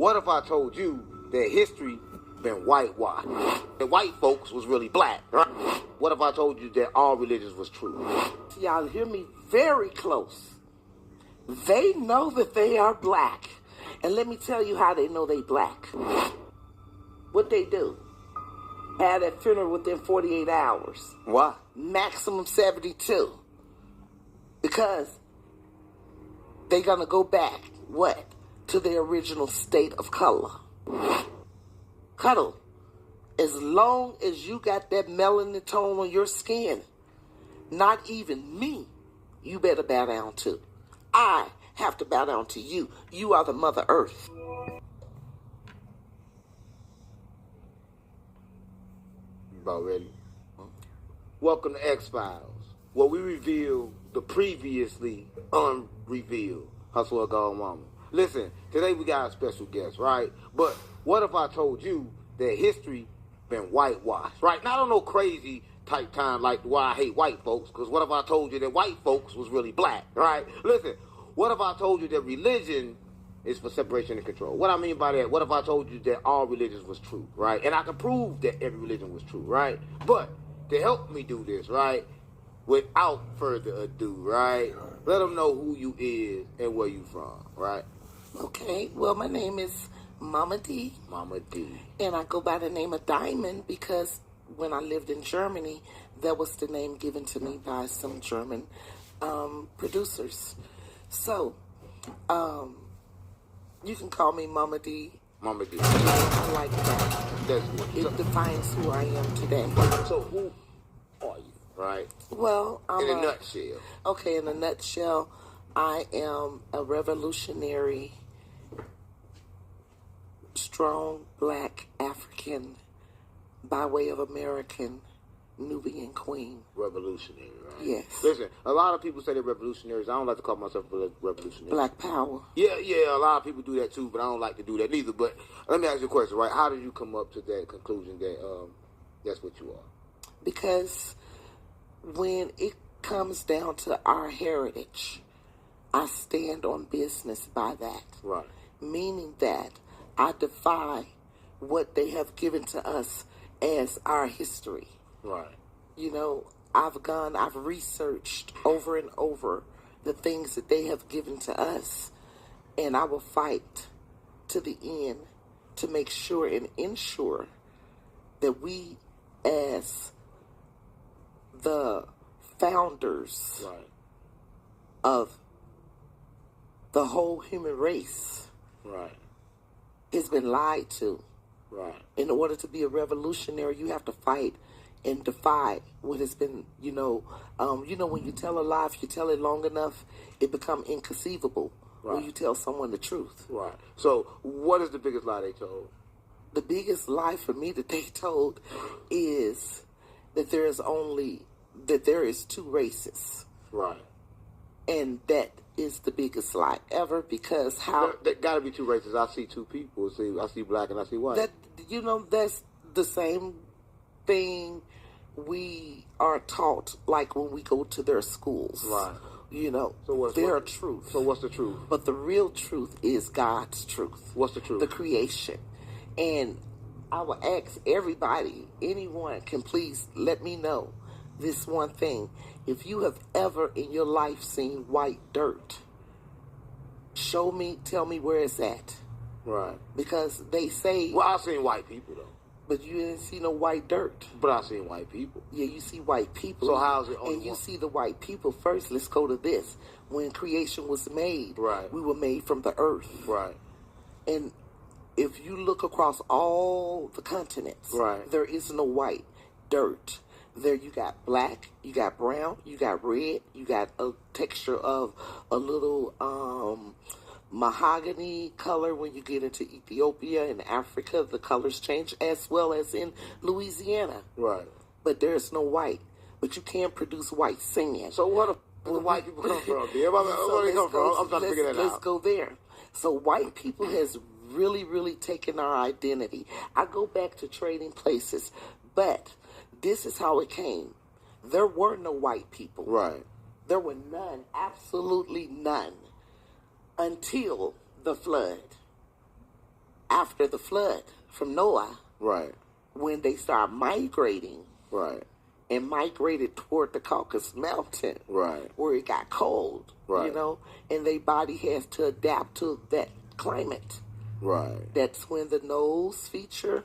What if I told you that history been whitewashed? The white folks was really black, right? What if I told you that all religions was true? Y'all hear me very close. They know that they are black. And let me tell you how they know they black. What they do? Have that funeral within 48 hours. Why? Maximum 72. Because they're going to go back, what? To their original state of color. Cuddle. As long as you got that melanin tone on your skin, not even me, you better bow down to. I have to bow down to you. You are the Mother Earth. About ready? Welcome to X-Files, where we reveal the previously unrevealed. Hustle God Mama. Listen, today we got a special guest, right? But what if I told you that history been whitewashed, right? Not on no crazy type time like why I hate white folks, because what if I told you that white folks was really black, right? Listen, what if I told you that religion is for separation and control? What I mean by that, what if I told you that all religions was true, right? And I can prove that every religion was true, right? But to help me do this, right, without further ado, right, let them know who you is and where you from, right? Okay, well, my name is Mama Dee. Mama Dee. And I go by the name of Diamond because when I lived in Germany, that was the name given to me by some German producers. So, you can call me Mama Dee. Mama Dee. I like that. That's good. It defines who I am today. So who are you, right? Well, in a nutshell. Okay, in a nutshell, I am a revolutionary, strong black African, by way of American, Nubian queen. Revolutionary, right? Yes. Listen, a lot of people say they're revolutionaries. I don't like to call myself a revolutionary. Black power. Yeah, a lot of people do that too, but I don't like to do that neither. But let me ask you a question, right? How did you come up to that conclusion that that's what you are? Because when it comes down to our heritage, I stand on business by that. Right. Meaning that I defy what they have given to us as our history. Right. You know, I've researched over and over the things that they have given to us, and I will fight to the end to make sure and ensure that we, as the founders right. of the whole human race, right, has been lied to. Right. In order to be a revolutionary, you have to fight and defy what has been, when you tell a lie, if you tell it long enough, it becomes inconceivable when you tell someone the truth. Right. So what is the biggest lie they told? The biggest lie for me that they told is that there is two races. Right. And that is the biggest lie ever, because there got to be two races. I see two people. I see black and I see white. That's the same thing we are taught, like when we go to their schools. Right. So their truth. So what's the truth? But the real truth is God's truth. What's the truth? The creation. And I will ask everybody, anyone can please let me know this one thing. If you have ever in your life seen white dirt, tell me where it's at. Right. Because they say... Well, I've seen white people, though. But you didn't see no white dirt. But I've seen white people. Yeah, you see white people. So how's it And you see the white people first. Let's go to this. When creation was made, right, we were made from the earth. Right. And if you look across all the continents, right, there is no white dirt. There you got black, you got brown, you got red, you got a texture of a little mahogany color. When you get into Ethiopia and Africa, the colors change, as well as in Louisiana. Right. But there's no white. But you can produce white sand. So where the white people come from? Where they come from? I'm trying to figure that out. Let's go there. So white people has really, really taken our identity. I go back to trading places, but this is how it came. There were no white people. Right. There were none, absolutely none, until the flood. after the flood from Noah, Right. when they start migrating Right. and migrated toward the Caucasus Mountain, Right. where it got cold, Right. and their body has to adapt to that climate. Right. That's when the nose feature,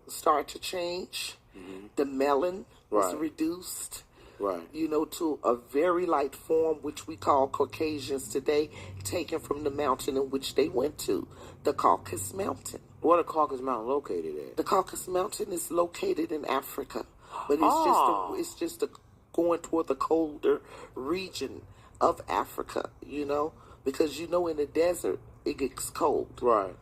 start to change. Mm-hmm. The melon was Right. reduced, Right. to a very light form, which we call Caucasians today, taken from the mountain in which they went to, the Caucasus Mountain. What are Caucasus Mountain located at? The Caucasus Mountain is located in Africa, but it's just going toward the colder region of Africa, because in the desert it gets cold. Right.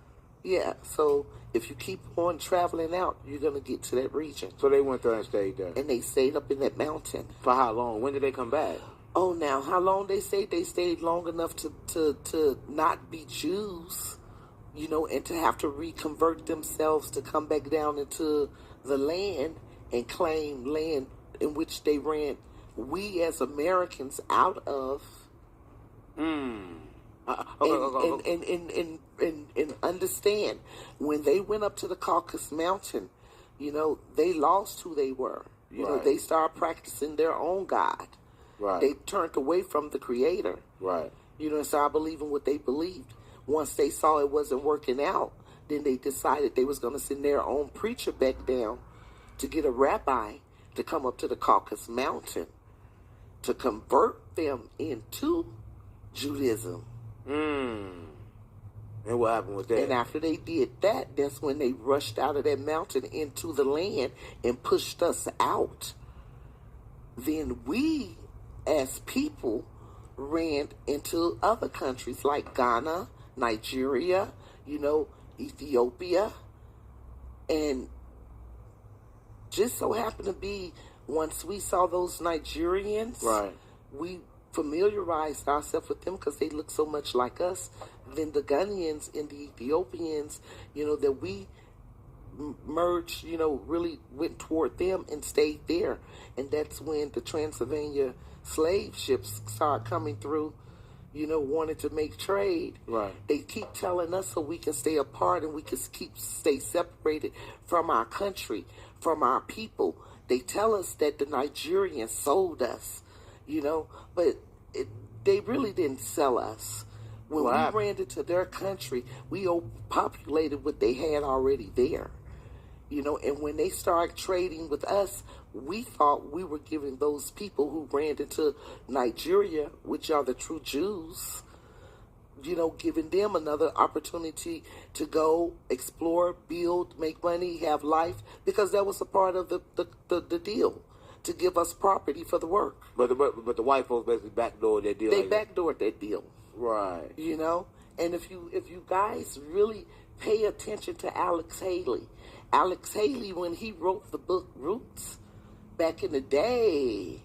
Yeah, so if you keep on traveling out, you're gonna get to that region. So they went there and stayed there. And they stayed up in that mountain. For how long? When did they come back? Oh, now how long they stayed? They stayed long enough to not be Jews, and to have to reconvert themselves to come back down into the land and claim land in which they ran we as Americans out of. And understand, when they went up to the Caucasus Mountain, they lost who they were. Right. They started practicing their own God. Right. They turned away from the Creator. Right. And started believing what they believed. Once they saw it wasn't working out, then they decided they was going to send their own preacher back down to get a rabbi to come up to the Caucasus Mountain to convert them into Judaism. And what happened with that? And after they did that, that's when they rushed out of that mountain into the land and pushed us out. Then we, as people, ran into other countries like Ghana, Nigeria, Ethiopia. And just so happened to be, once we saw those Nigerians, Right. we familiarized ourselves with them because they look so much like us. Then the Ghanaians and the Ethiopians, that we merged, really went toward them and stayed there. And that's when the Transylvania slave ships started coming through, wanted to make trade. Right. They keep telling us so we can stay apart and we can stay separated from our country, from our people. They tell us that the Nigerians sold us, but they really didn't sell us. When we ran into their country, we overpopulated what they had already there. And when they started trading with us, we thought we were giving those people who ran into Nigeria, which are the true Jews, giving them another opportunity to go explore, build, make money, have life, because that was a part of the deal, to give us property for the work. But the white folks basically backdoored that deal. They backdoored that deal. Right. And if you guys really pay attention to Alex Haley, when he wrote the book Roots, back in the day,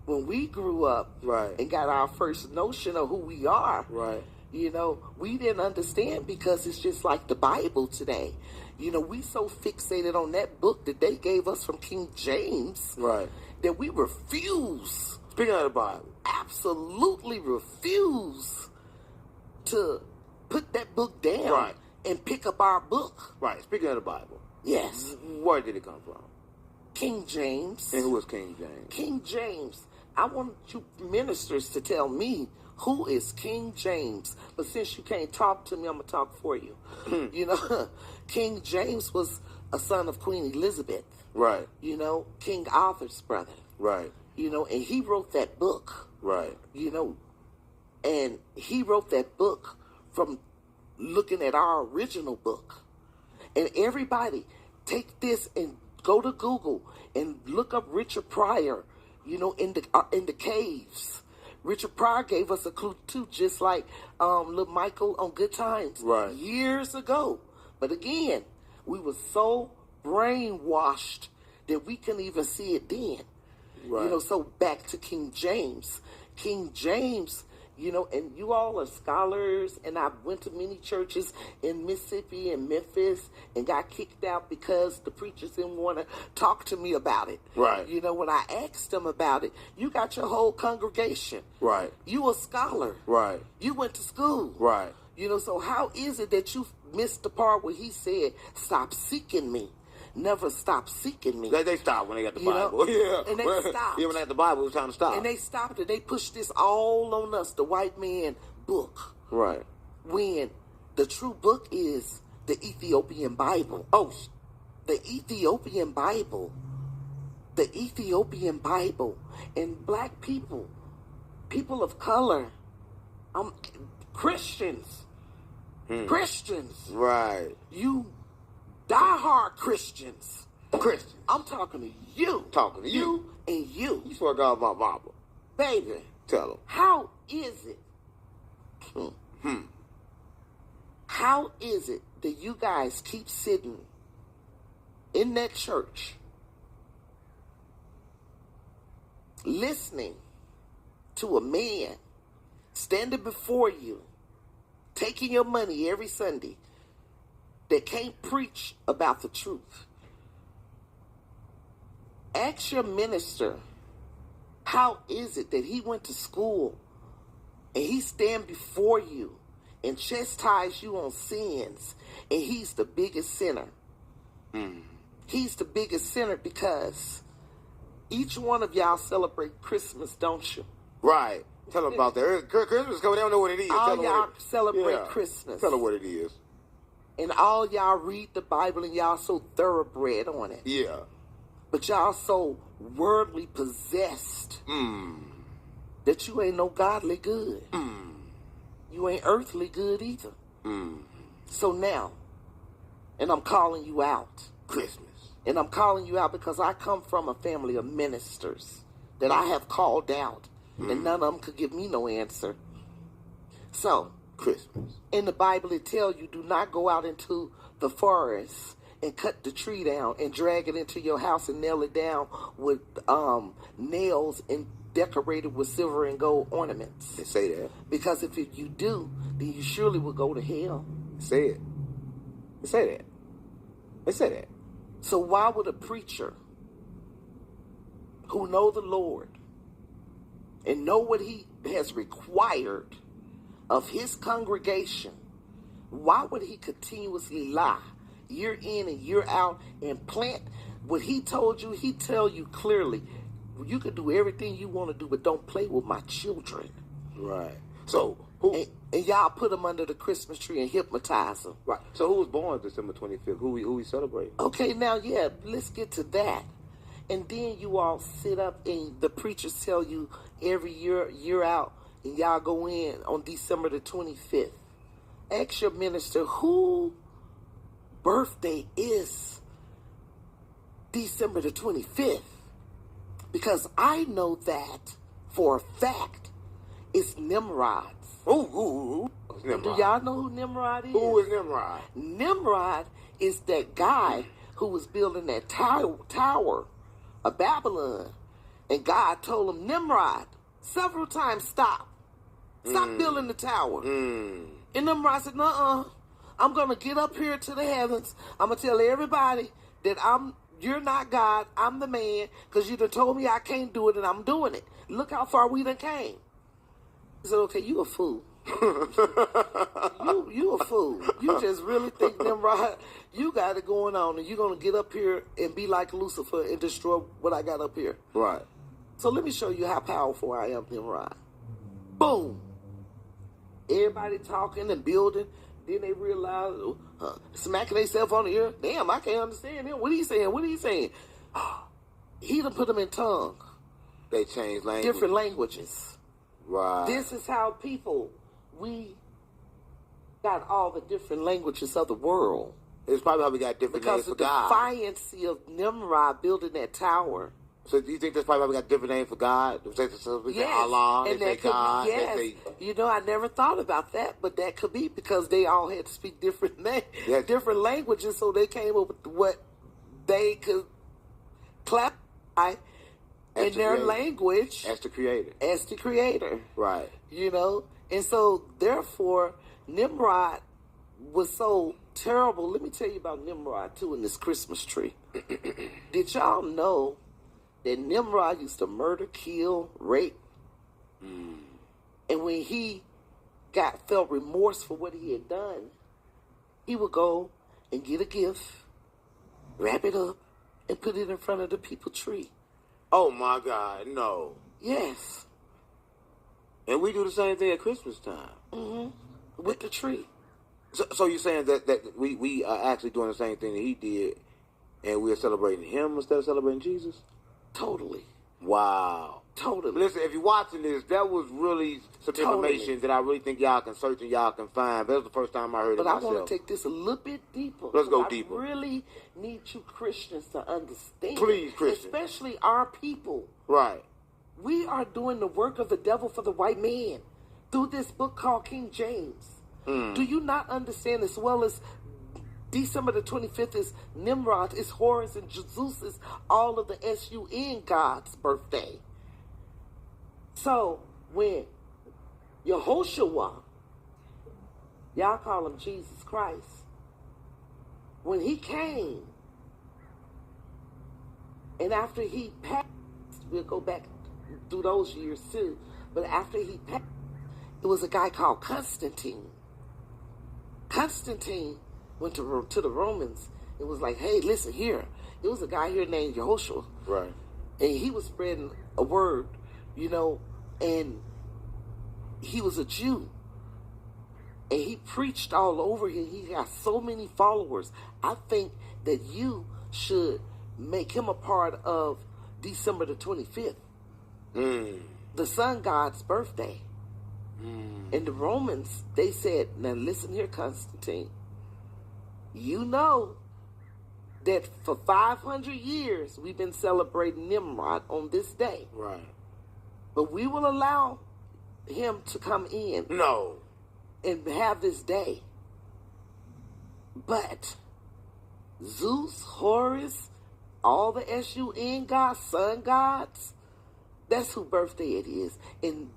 when we grew up, Right. and got our first notion of who we are, Right. we didn't understand, because it's just like the Bible today. We so fixated on that book that they gave us from King James, Right. that we refuse, Speaking of the Bible. absolutely refuse to put that book down, Right. and pick up our book. Right. Speaking of the Bible. Yes. Where did it come from? King James. And who was King James? King James. I want you ministers to tell me, who is King James? But since you can't talk to me, I'm going to talk for you. King James was a son of Queen Elizabeth. Right. King Arthur's brother. Right. And he wrote that book. Right. And he wrote that book from looking at our original book. And everybody, take this and go to Google and look up Richard Pryor, in the caves. Richard Pryor gave us a clue too, just like little Michael on Good Times, Right. years ago. But again, we were so brainwashed that we couldn't even see it then. Right. So back to King James. King James, and you all are scholars, and I went to many churches in Mississippi and Memphis and got kicked out because the preachers didn't want to talk to me about it. Right. When I asked them about it, you got your whole congregation. Right. You a scholar. Right. You went to school. Right. You know, so how is it that you missed the part where he said, stop seeking me? Never stop seeking me. They stopped when they got the Bible. Yeah. And they stopped. Yeah, when they had the Bible, it was time to stop. And they stopped it. They pushed this all on us, the white man book. Right. When the true book is the Ethiopian Bible. Oh, the Ethiopian Bible. The Ethiopian Bible. And black people, people of color, Christians. Christians. Right. You diehard Christians. Christians. I'm talking to you. Talking to you. And you. You swear to God about Mama. Baby. Tell them. How is it? How is it that you guys keep sitting in that church listening to a man standing before you, taking your money every Sunday, that can't preach about the truth? Ask your minister, how is it that he went to school and he stand before you and chastise you on sins, and he's the biggest sinner? He's the biggest sinner because each one of y'all celebrate Christmas, don't you? Right. Tell them about that. Christmas coming. They don't know what it is. All Tell y'all celebrate Christmas. Tell them what it is. And all y'all read the Bible and y'all so thoroughbred on it. Yeah. But y'all so worldly possessed that you ain't no godly good. You ain't earthly good either. So now, and I'm calling you out. Christmas. And I'm calling you out because I come from a family of ministers that I have called out. And none of them could give me no answer. So, Christmas. In the Bible it tells you, do not go out into the forest and cut the tree down and drag it into your house and nail it down with nails and decorate it with silver and gold ornaments. They say that. Because if you do, then you surely will go to hell. They say it. They say that. They say that. So why would a preacher who know the Lord and know what he has required of his congregation, why would he continuously lie year in and year out and plant what he told you? He tell you clearly, you can do everything you want to do, but don't play with my children. Right. So who? And y'all put them under the Christmas tree and hypnotize them. Right. So who was born December 25th? Who we celebrate? Okay, now let's get to that. And then you all sit up and the preachers tell you every year out, and y'all go in on December the 25th. Ask your minister who birthday is December the 25th. Because I know that for a fact it's Nimrod's. Ooh. Nimrod. Do y'all know who Nimrod is? Who is Nimrod? Nimrod is that guy who was building that tower of Babylon. And God told him, Nimrod, several times, stop building the tower. And Nimrod said, nuh-uh, I'm going to get up here to the heavens. I'm going to tell everybody that you're not God, I'm the man, because you done told me I can't do it, and I'm doing it. Look how far we done came. He said, okay, you a fool. you a fool. You just really think, Nimrod, you got it going on, and you're going to get up here and be like Lucifer and destroy what I got up here. Right. So let me show you how powerful I am, Nimrod. Boom. Everybody talking and building. Then they realize, smacking themselves on the ear. Damn, I can't understand him. What he saying? What he saying? He done put them in tongue. They changed language. Different languages. Right. This is how we got all the different languages of the world. It's probably how we got different names for God. Because the defiancy of Nimrod building that tower. So do you think that's probably why we got different names for God? So we Yes. got Allah, And they say that could God. be, yes. You know, I never thought about that, but that could be because they all had to speak different Yes. different languages, so they came up with what they could clap by in their language as the creator. As the creator. Right. You know? And so, therefore, Nimrod was so terrible. Let me tell you about Nimrod, too, in this Christmas tree. Did y'all know that Nimrod used to murder, kill, rape? And when he felt remorse for what he had done, he would go and get a gift, wrap it up, and put it in front of the people tree. Oh my God, no. Yes. And we do the same thing at Christmas time. Mm-hmm. With the tree. So you're saying that we are actually doing the same thing that he did, and we're celebrating him instead of celebrating Jesus? Totally. Wow. Totally. Listen, if you're watching this, that was really some information that I really think y'all can search and y'all can find. That was the first time I heard it myself. But I want to take this a little bit deeper. Let's go deeper. I really need you Christians to understand. Please, Christians. Especially our people. Right. We are doing the work of the devil for the white man through this book called King James. Do you not understand, as well as December the 25th is Nimrod, is Horus, and Zeus is all of the S-U-N God's birthday. So when Yehoshua, y'all call him Jesus Christ, when he came, and after he passed, we'll go back through those years too, but after he passed, it was a guy called Constantine. Constantine went to the Romans and was like, hey, listen here. It was a guy here named Yehoshua. Right. And he was spreading a word, and he was a Jew. And he preached all over here. He got so many followers. I think that you should make him a part of December the 25th. The sun god's birthday. And the Romans, they said, now listen here, Constantine. You know that for 500 years we've been celebrating Nimrod on this day. Right. But we will allow him to come in. No. And have this day. But Zeus, Horus, all the S-U-N gods, sun gods, that's whose birthday it is. And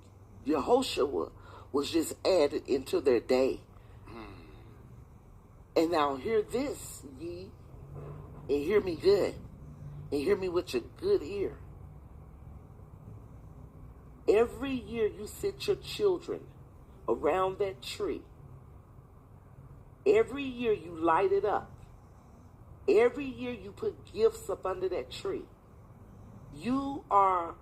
Yehoshua was just added into their day. And now hear this, ye, and hear me good, and hear me with your good ear. Every year you sit your children around that tree. Every year you light it up. Every year you put gifts up under that tree. You are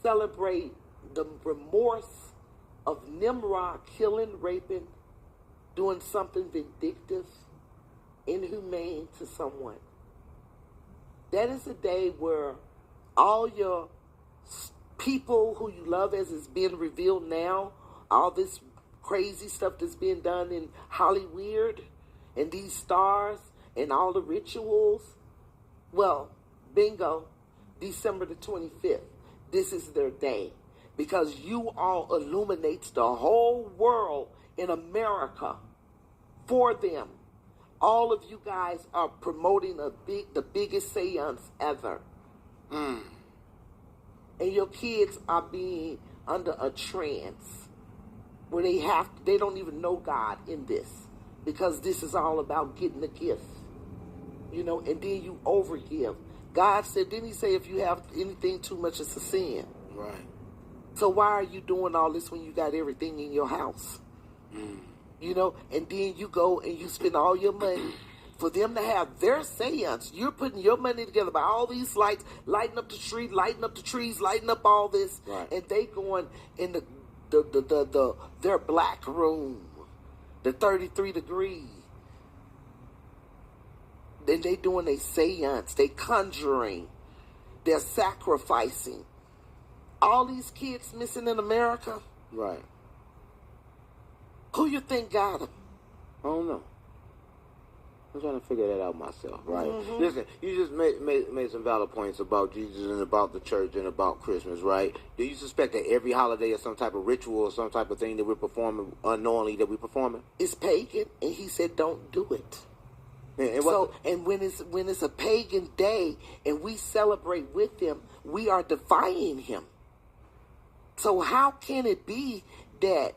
celebrating the remorse of Nimrod killing, raping, doing something vindictive, inhumane to someone. That is a day where all your people who you love, as is being revealed now, all this crazy stuff that's being done in Hollywood and these stars and all the rituals, well, bingo, December the 25th, this is their day. Because you all illuminates the whole world in America for them. All of you guys are promoting the biggest seance ever. And your kids are being under a trance where they don't even know God in this, because this is all about getting a gift, and then you overgive. God said, didn't he say if you have anything too much, it's a sin? Right. So why are you doing all this when you got everything in your house? And then you go and you spend all your money for them to have their seance. You're putting your money together by all these lights, lighting up the street, lighting up the trees, lighting up all this, right. And they going in their black room, the 33 degrees. Then they doing a seance, they conjuring, they're sacrificing. All these kids missing in America. Right. Who you think got them? I don't know. I'm trying to figure that out myself, right? Mm-hmm. Listen, you just made some valid points about Jesus and about the church and about Christmas, right? Do you suspect that every holiday is some type of ritual or some type of thing that we're performing unknowingly that we're performing? It's pagan, and he said don't do it. And when it's a pagan day and we celebrate with them, we are defying him. So how can it be that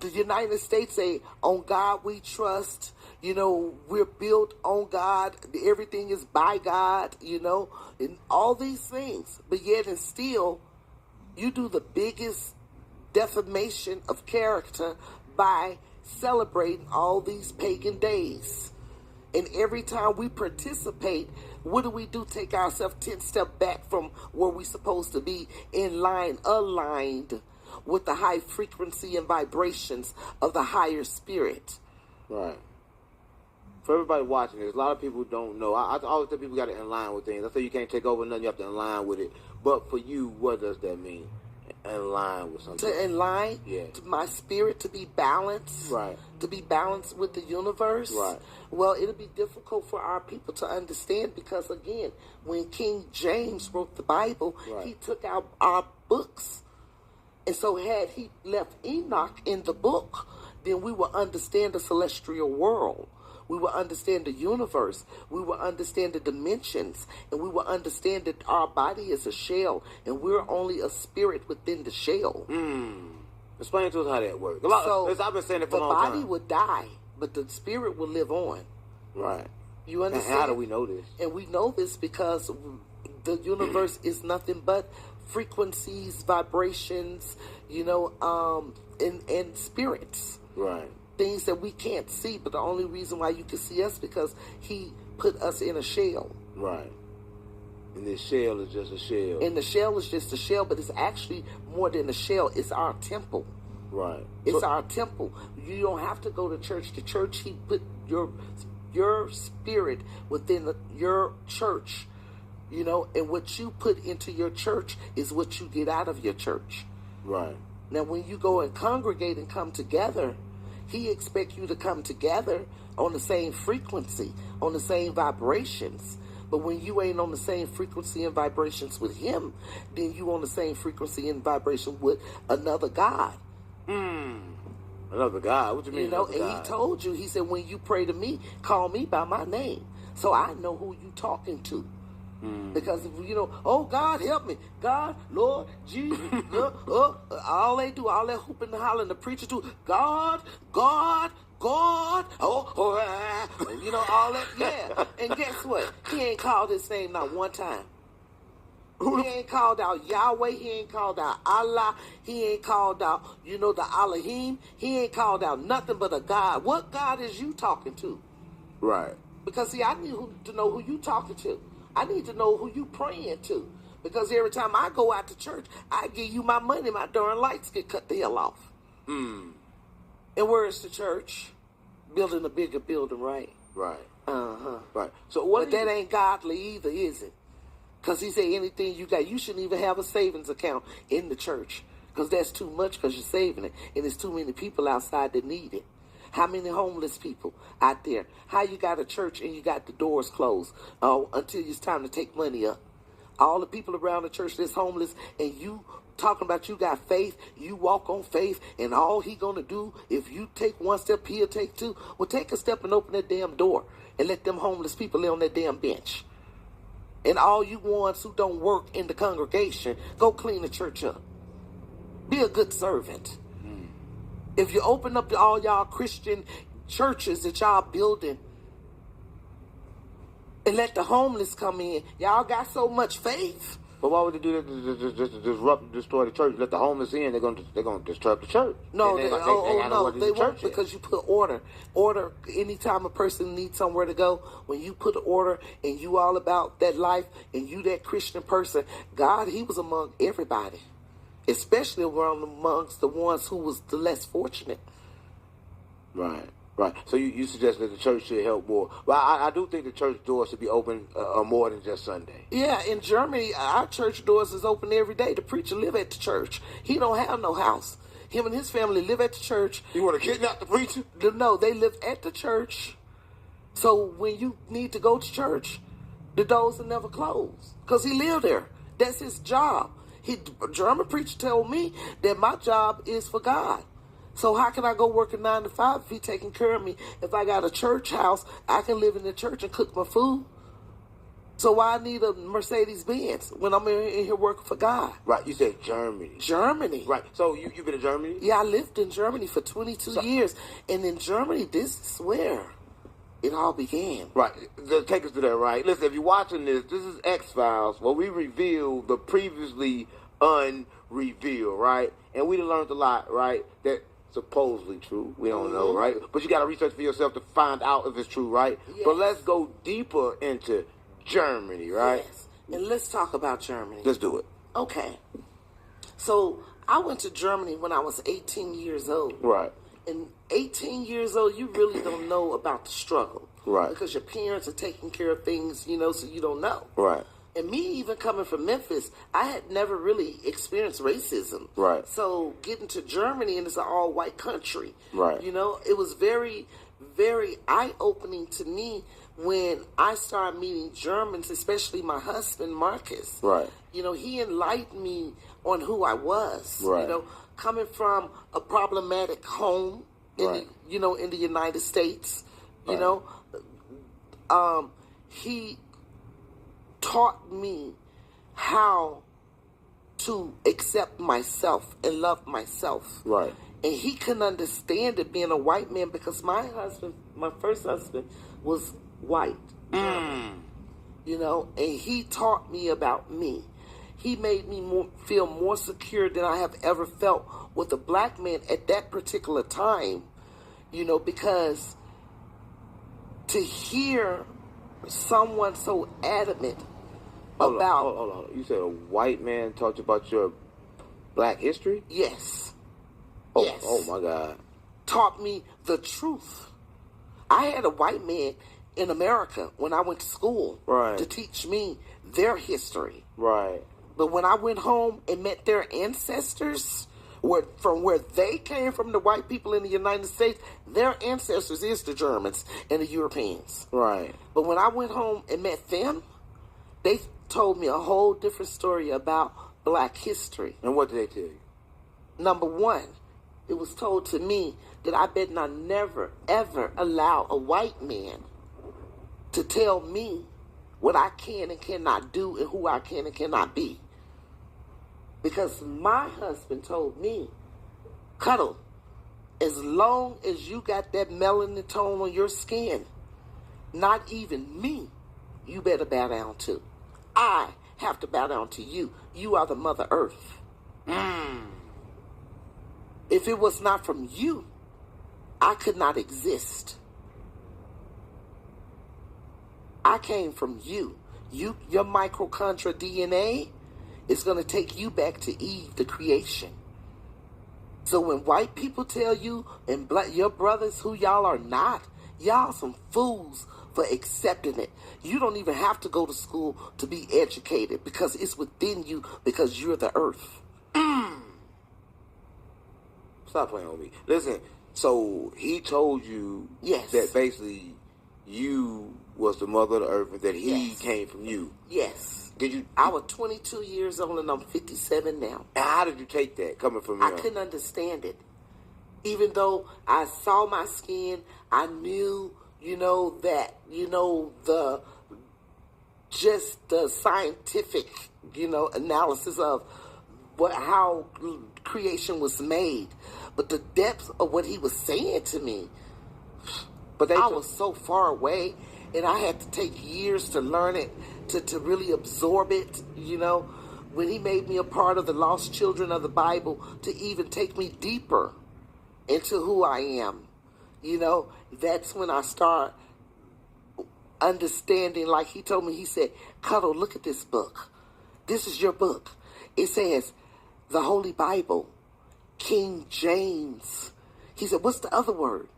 the United States say, on God we trust, we're built on God, everything is by God, and all these things. But yet and still, you do the biggest defamation of character by celebrating all these pagan days. And every time we participate, what do? Take ourselves 10 steps back from where we're supposed to be, in line, aligned with the high frequency and vibrations of the higher spirit. Right. For everybody watching this, a lot of people don't know. I always tell people got to align with things. I say you can't take over nothing, you have to align with it. But for you, what does that mean? Align with something. To align, yeah. To my spirit to be balanced, right? To be balanced with the universe, right? Well, it'll be difficult for our people to understand because, again, when King James wrote the Bible, right. he took out our books, and so had he left Enoch in the book, then we will understand the celestial world. We will understand the universe. We will understand the dimensions. And we will understand that our body is a shell. And we're only a spirit within the shell. Explain to us how that works. So I've been saying it for a long time. The body would die, but the spirit will live on. Right. You understand? And how do we know this? And we know this because the universe is nothing but frequencies, vibrations, and spirits. Right. Things that we can't see, but the only reason why you can see us because he put us in a shell. Right. And this shell is just a shell. And the shell is just a shell, but it's actually more than a shell. It's our temple. Right. It's our temple. You don't have to go to church. The church, he put your spirit within your church, and what you put into your church is what you get out of your church. Right. Now, when you go and congregate and come together, he expects you to come together on the same frequency, on the same vibrations. But when you ain't on the same frequency and vibrations with him, then you on the same frequency and vibration with another God. Another God? What you mean? And he told you, he said, when you pray to me, call me by my name. So I know who you talking to. Because, oh, God, help me. God, Lord, Jesus, all they do, all that hooping and hollering, the preacher do, God, all that, yeah. And guess what? He ain't called his name not one time. He ain't called out Yahweh. He ain't called out Allah. He ain't called out, the Elohim. He ain't called out nothing but a God. What God is you talking to? Right. Because, see, I need to know who you talking to. I need to know who you praying to. Because every time I go out to church, I give you my money, my darn lights get cut the hell off. And where is the church? Building a bigger building, right? Right. Uh-huh. Right. So but that ain't godly either, is it? Because he said anything you got, you shouldn't even have a savings account in the church. Because that's too much because you're saving it. And there's too many people outside that need it. How many homeless people out there? How you got a church and you got the doors closed until it's time to take money up? All the people around the church that's homeless and you talking about you got faith, you walk on faith, and all he gonna do, if you take one step, he'll take two. Well, take a step and open that damn door and let them homeless people lay on that damn bench. And all you ones who don't work in the congregation, go clean the church up. Be a good servant. If you open up all y'all Christian churches that y'all building and let the homeless come in, y'all got so much faith. But why would they do that to just disrupt and destroy the church? Let the homeless in, they're gonna disrupt the church. No, they won't won't, because you put order. Order, anytime a person needs somewhere to go, when you put order and you all about that life and you that Christian person, God, he was among everybody. Especially amongst the ones who was the less fortunate. Right. So you suggest that the church should help more. Well, I do think the church doors should be open more than just Sunday. Yeah, in Germany, our church doors is open every day. The preacher live at the church. He don't have no house. Him and his family live at the church. You want to kidnap the preacher? No, they live at the church. So when you need to go to church, the doors are never closed. Because he lived there. That's his job. A German preacher told me that my job is for God. So how can I go work a 9 to 5 if he taking care of me? If I got a church house, I can live in the church and cook my food. So why I need a Mercedes Benz when I'm in here working for God? Right, you said Germany. Germany. Right, so you've been in Germany? Yeah, I lived in Germany for 22 years. And in Germany, this is where it all began. Right. Take us to that, right? Listen, if you're watching this is X-Files, where we reveal the previously unrevealed, right? and we done learned a lot, right? That supposedly true. We don't know, right? But you got to research for yourself to find out if it's true, right? Yes. But let's go deeper into Germany, right? Yes. And let's talk about Germany. Let's do it. Okay. So I went to Germany when I was 18 years old. Right. And 18 years old, you really don't know about the struggle. Right. Because your parents are taking care of things, you know, so you don't know. Right. And me even coming from Memphis, I had never really experienced racism. Right. So getting to Germany, and it's an all-white country. Right. You know, it was very, very eye-opening to me when I started meeting Germans, especially my husband, Marcus. Right. You know, he enlightened me on who I was. Right. You know, coming from a problematic home in the United States, you know, he taught me how to accept myself and love myself. Right. And he couldn't understand it being a white man because my first husband was white. You know, and he taught me about me. He made me feel more secure than I have ever felt with a black man at that particular time. You know, because to hear someone so adamant about... Hold on. You said a white man taught you about your black history? Yes. Oh, yes. Oh, my God. Taught me the truth. I had a white man in America when I went to school to teach me their history. Right. But when I went home and met their ancestors, from where they came from, the white people in the United States, their ancestors is the Germans and the Europeans. Right. But when I went home and met them, they told me a whole different story about black history. And what did they tell you? Number one, it was told to me that I better not never, ever allow a white man to tell me what I can and cannot do and who I can and cannot be. Because my husband told me, Cuddle, as long as you got that melanin tone on your skin, not even me, you better bow down to. I have to bow down to you. You are the Mother Earth. If it was not from you, I could not exist. I came from you. Your mitochondria DNA is going to take you back to Eve, the creation. So when white people tell you and your brothers who y'all are not, y'all some fools for accepting it. You don't even have to go to school to be educated because it's within you because you're the earth. Stop playing with me. Listen, so he told you that basically you was the mother of the earth and that he came from you. Yes. Did you? I was 22 years old and I'm 57 now. And how did you take that coming from him? I couldn't understand it. Even though I saw my skin, I knew, that, the scientific, analysis of how creation was made. But the depth of what he was saying to me, I was so far away, and I had to take years to learn it, to really absorb it, when he made me a part of the lost children of the Bible, to even take me deeper into who I am. That's when I start understanding, like he told me, he said, Cuddle, look at this book. This is your book. It says, the Holy Bible, King James. He said, what's the other word?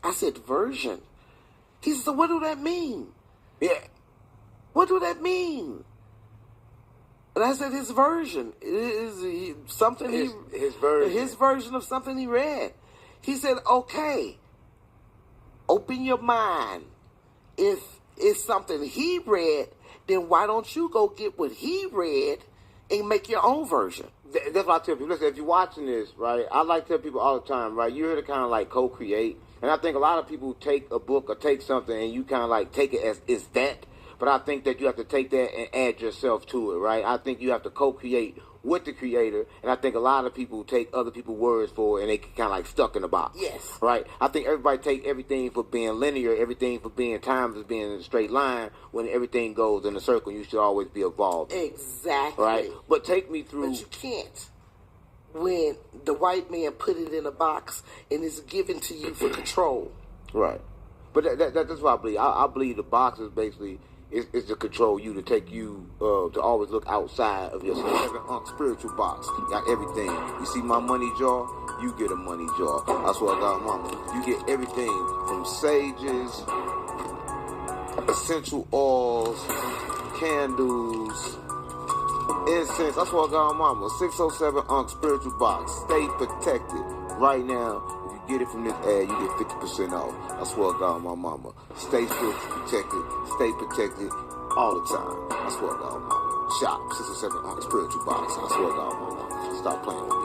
I said, version. He said, so what do that mean? Yeah. What do that mean? And I said, his version. It is something his version. His version of something he read. He said, okay, open your mind. If it's something he read, then why don't you go get what he read and make your own version? That's what I tell people. Listen, if you're watching this, right, I like to tell people all the time, right, you're here to kind of like co-create. And I think a lot of people take a book or take something and you kind of like take it as is that. But I think that you have to take that and add yourself to it, right? I think you have to co-create with the creator. And I think a lot of people take other people's words for it and they get kind of like stuck in a box. Yes. Right? I think everybody take everything for being linear, everything for being time as being in a straight line. When everything goes in a circle, you should always be evolving. Exactly. Right? But take me through... But you can't. when the white man put it in a box and it's given to you for control. Right. But that's what I believe. I believe the box is basically is to control you, to take you to always look outside of yourself. Like an spiritual box. You got everything. You see my money jar, you get a money jar. That's what I got, mama. You get everything from sages, essential oils, candles, incense. That's what I got, mama. 607 spiritual box. Stay protected. Right now, if you get it from this ad, you get 50% off. I swear to God, my mama. Stay protected. Stay protected all the time. I swear to God, mama. Shop 607 spiritual box. I swear to God, my mama. Stop playing with me.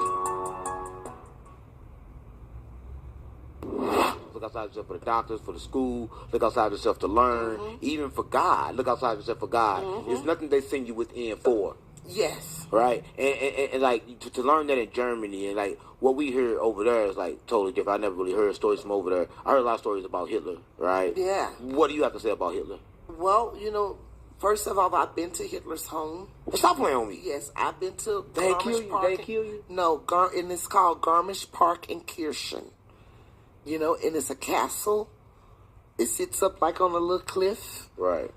Look outside yourself for the doctors, for the school. Look outside yourself to learn. Even for God. Look outside yourself for God. There's nothing they send you within for. Yes. Right? And like, to learn that in Germany, and like, what we hear over there is like totally different. I never really heard stories from over there. I heard a lot of stories about Hitler, right? Yeah. What do you have to say about Hitler? Well, first of all, I've been to Hitler's home. Stop playing with me. Yes, I've been to They Garmisch kill you? Park. They kill you? No, and it's called Garmisch Park in Kirchen. And it's a castle. It sits up like on a little cliff. Right.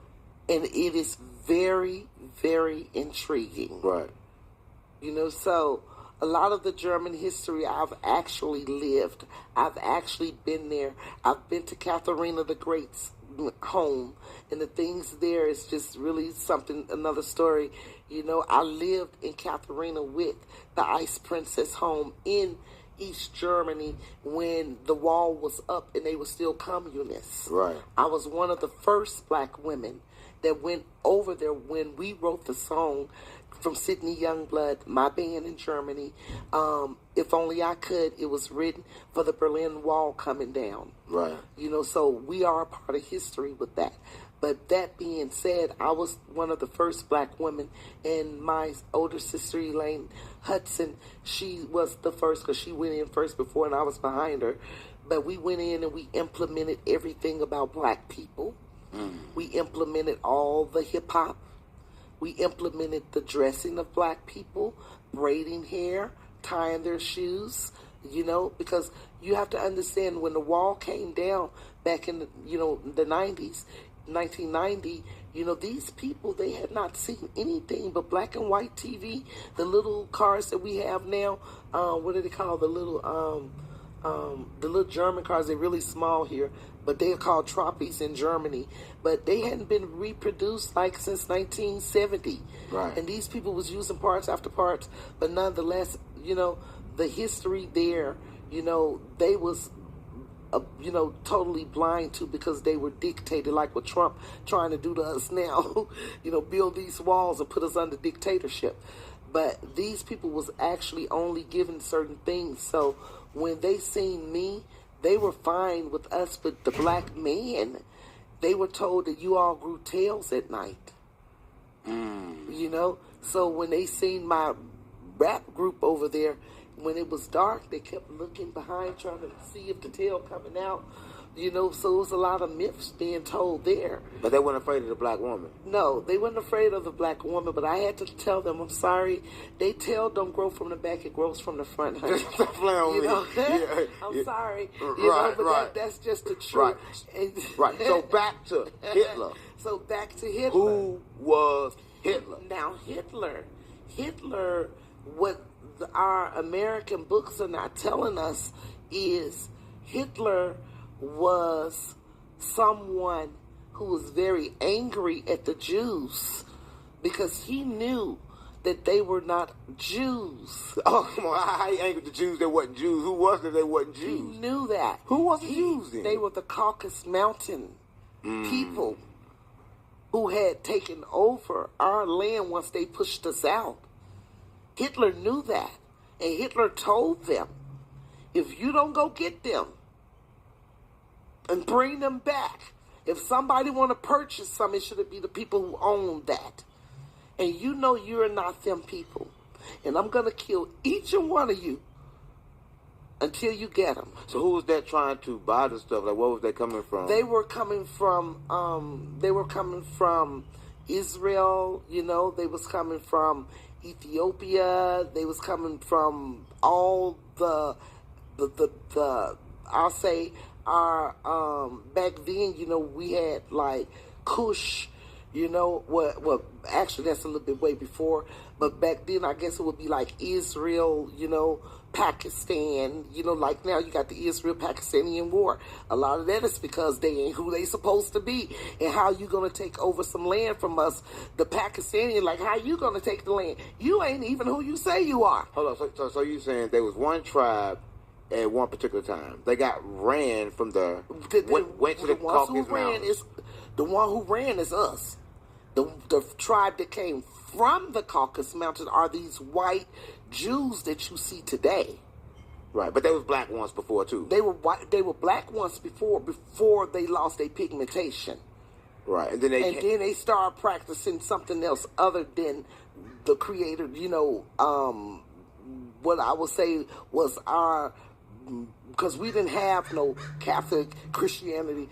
And it is very, very intriguing. Right. So a lot of the German history I've actually lived. I've actually been there. I've been to Katharina the Great's home, and the things there is just really something, another story. I lived in Katharina with the Ice Princess home in East Germany when the wall was up and they were still communists. Right. I was one of the first black women that went over there when we wrote the song from Sidney Youngblood, my band in Germany. If Only I Could, it was written for the Berlin Wall coming down. Right. So we are a part of history with that. But that being said, I was one of the first black women, and my older sister, Elaine Hudson, she was the first because she went in first before and I was behind her. But we went in and we implemented everything about black people. We implemented all the hip-hop. We implemented the dressing of black people, braiding hair, tying their shoes, because you have to understand when the wall came down back in the 90s, 1990, these people, they had not seen anything but black and white TV. The little cars that we have now, what do they call the little German cars? They're really small here, but they're called Troppies in Germany. But they hadn't been reproduced like since 1970. Right. And these people was using parts after parts, but nonetheless, the history there, they was totally blind to, because they were dictated, like what Trump trying to do to us now, build these walls and put us under dictatorship. But these people was actually only given certain things. So when they seen me, they were fine with us, but the black man, they were told that you all grew tails at night. So when they seen my rap group over there, when it was dark, they kept looking behind, trying to see if the tail coming out. So it was a lot of myths being told there. But they weren't afraid of the black woman. No, they weren't afraid of the black woman, but I had to tell them, I'm sorry, they tail don't grow from the back, it grows from the front, honey. Stop playing with me. Yeah, I'm sorry. Right. That's just the truth. Right. So back to Hitler. Who was Hitler? Now, Hitler, what our American books are not telling us is Hitler was someone who was very angry at the Jews because he knew that they were not Jews. Oh, come on. How he angry at the Jews that wasn't Jews? Who was it that wasn't Jews? He knew that. Who was the Jews then? They were the Caucasus Mountain people who had taken over our land once they pushed us out. Hitler knew that. And Hitler told them, if you don't go get them and bring them back, if somebody want to purchase something, it should be the people who own that. And you're not them people. And I'm going to kill each and one of you until you get them. So who was that trying to buy the stuff? Like, what was they coming from? They were coming from Israel, they was coming from Ethiopia. They was coming from all the I'll say our back then, you know, we had like Kush, you know, what actually that's a little bit way before, but back then I guess it would be like Israel, you know, Pakistan, you know, like now you got the Israel-Pakistani war. A lot of that is because they ain't who they supposed to be. And how you gonna take over some land from us? The Pakistani, like, how you gonna take the land? You ain't even who you say you are. Hold on, so you saying there was one tribe at one particular time. They got ran from went to the Caucasus Mountains. The one who ran is us. The tribe that came from the Caucasus Mountains are these white Jews that you see today. Right, but there was black ones before too. They were white. They were black ones before they lost their pigmentation. Right, and then they started practicing something else other than the Creator. You know, what I would say was our, because we didn't have no Catholic Christianity.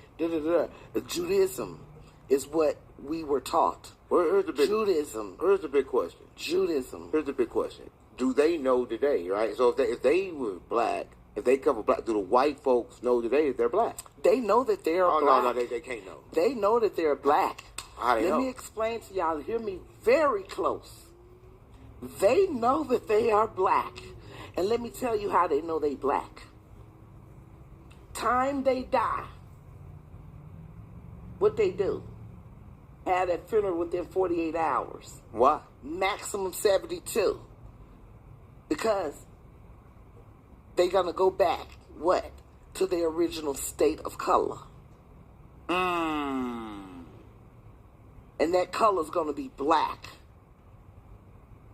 Judaism is what we were taught. Judaism. Here's the big question. Judaism. Here's the big question. Do they know today, right? So if they were black, if they come from black, do the white folks know today that they're black? They know that they're black. No, they can't know. They know that they're black. How they know? Let me explain to y'all. Hear me very close. They know that they are black. And let me tell you how they know they black. Time they die, what they do? Have that funeral within 48 hours. Why? Maximum 72. Because they're going to go back, what? To their original state of color. And that color's going to be black.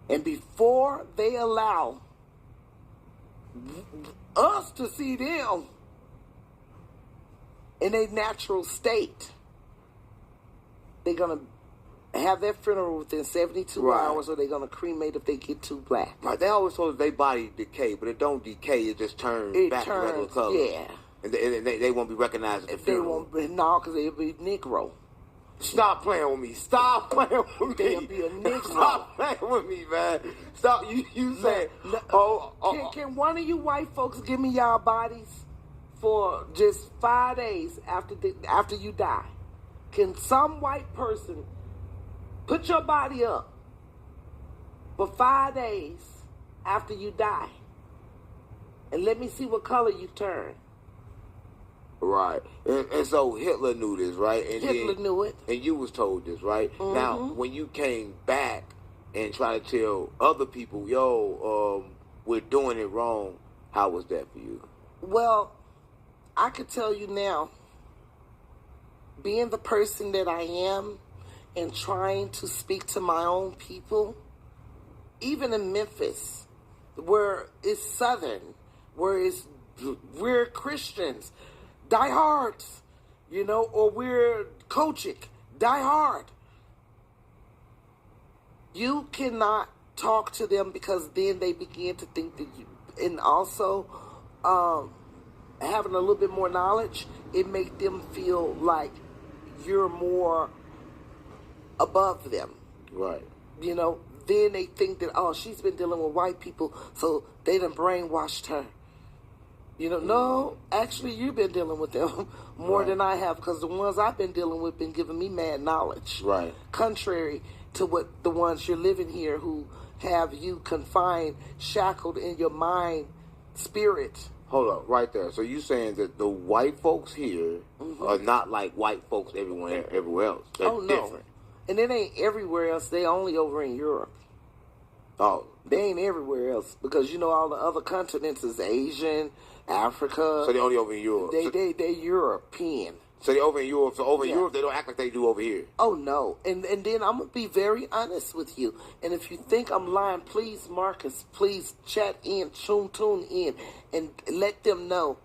And before they allow us to see them in a natural state, they're going to have their funeral within 72 hours, or they're going to cremate if they get too black. Right. They always told us their body decay, but it don't decay. It just turns back to regular color. Yeah. And they won't be recognized at the funeral. No, because they'll be Negro. Stop playing with me. Stop playing with me. They'll be a Negro. Stop playing with me, man. Stop. You saying, Can one of you white folks give me y'all bodies for just 5 days after you die? Can some white person put your body up for 5 days after you die? And let me see what color you turn. Right. And so Hitler knew this, right? And Hitler knew it. And you was told this, right? Mm-hmm. Now, when you came back and tried to tell other people, we're doing it wrong, how was that for you? Well, I could tell you now, being the person that I am and trying to speak to my own people, even in Memphis, where it's Southern, where we're Christians, diehards, or we're Kojic, die hard. You cannot talk to them because then they begin to think that you, and also having a little bit more knowledge, it makes them feel like you're more above them. Right. Then they think that, she's been dealing with white people, so they done brainwashed her. No, actually, you've been dealing with them more than I have, because the ones I've been dealing with been giving me mad knowledge. Right. Contrary to what the ones you're living here who have you confined, shackled in your mind, spirit. Hold up, right there. So you saying that the white folks here are not like white folks everywhere else? They're different. And it ain't everywhere else. They only over in Europe. Oh. They ain't everywhere else, because all the other continents is Asian, Africa. So they only over in Europe. They European. So they over in Europe. So over in Europe, they don't act like they do over here. Oh no. And then I'm gonna be very honest with you. And if you think I'm lying, please, Marcus, please chat in, tune in, and let them know.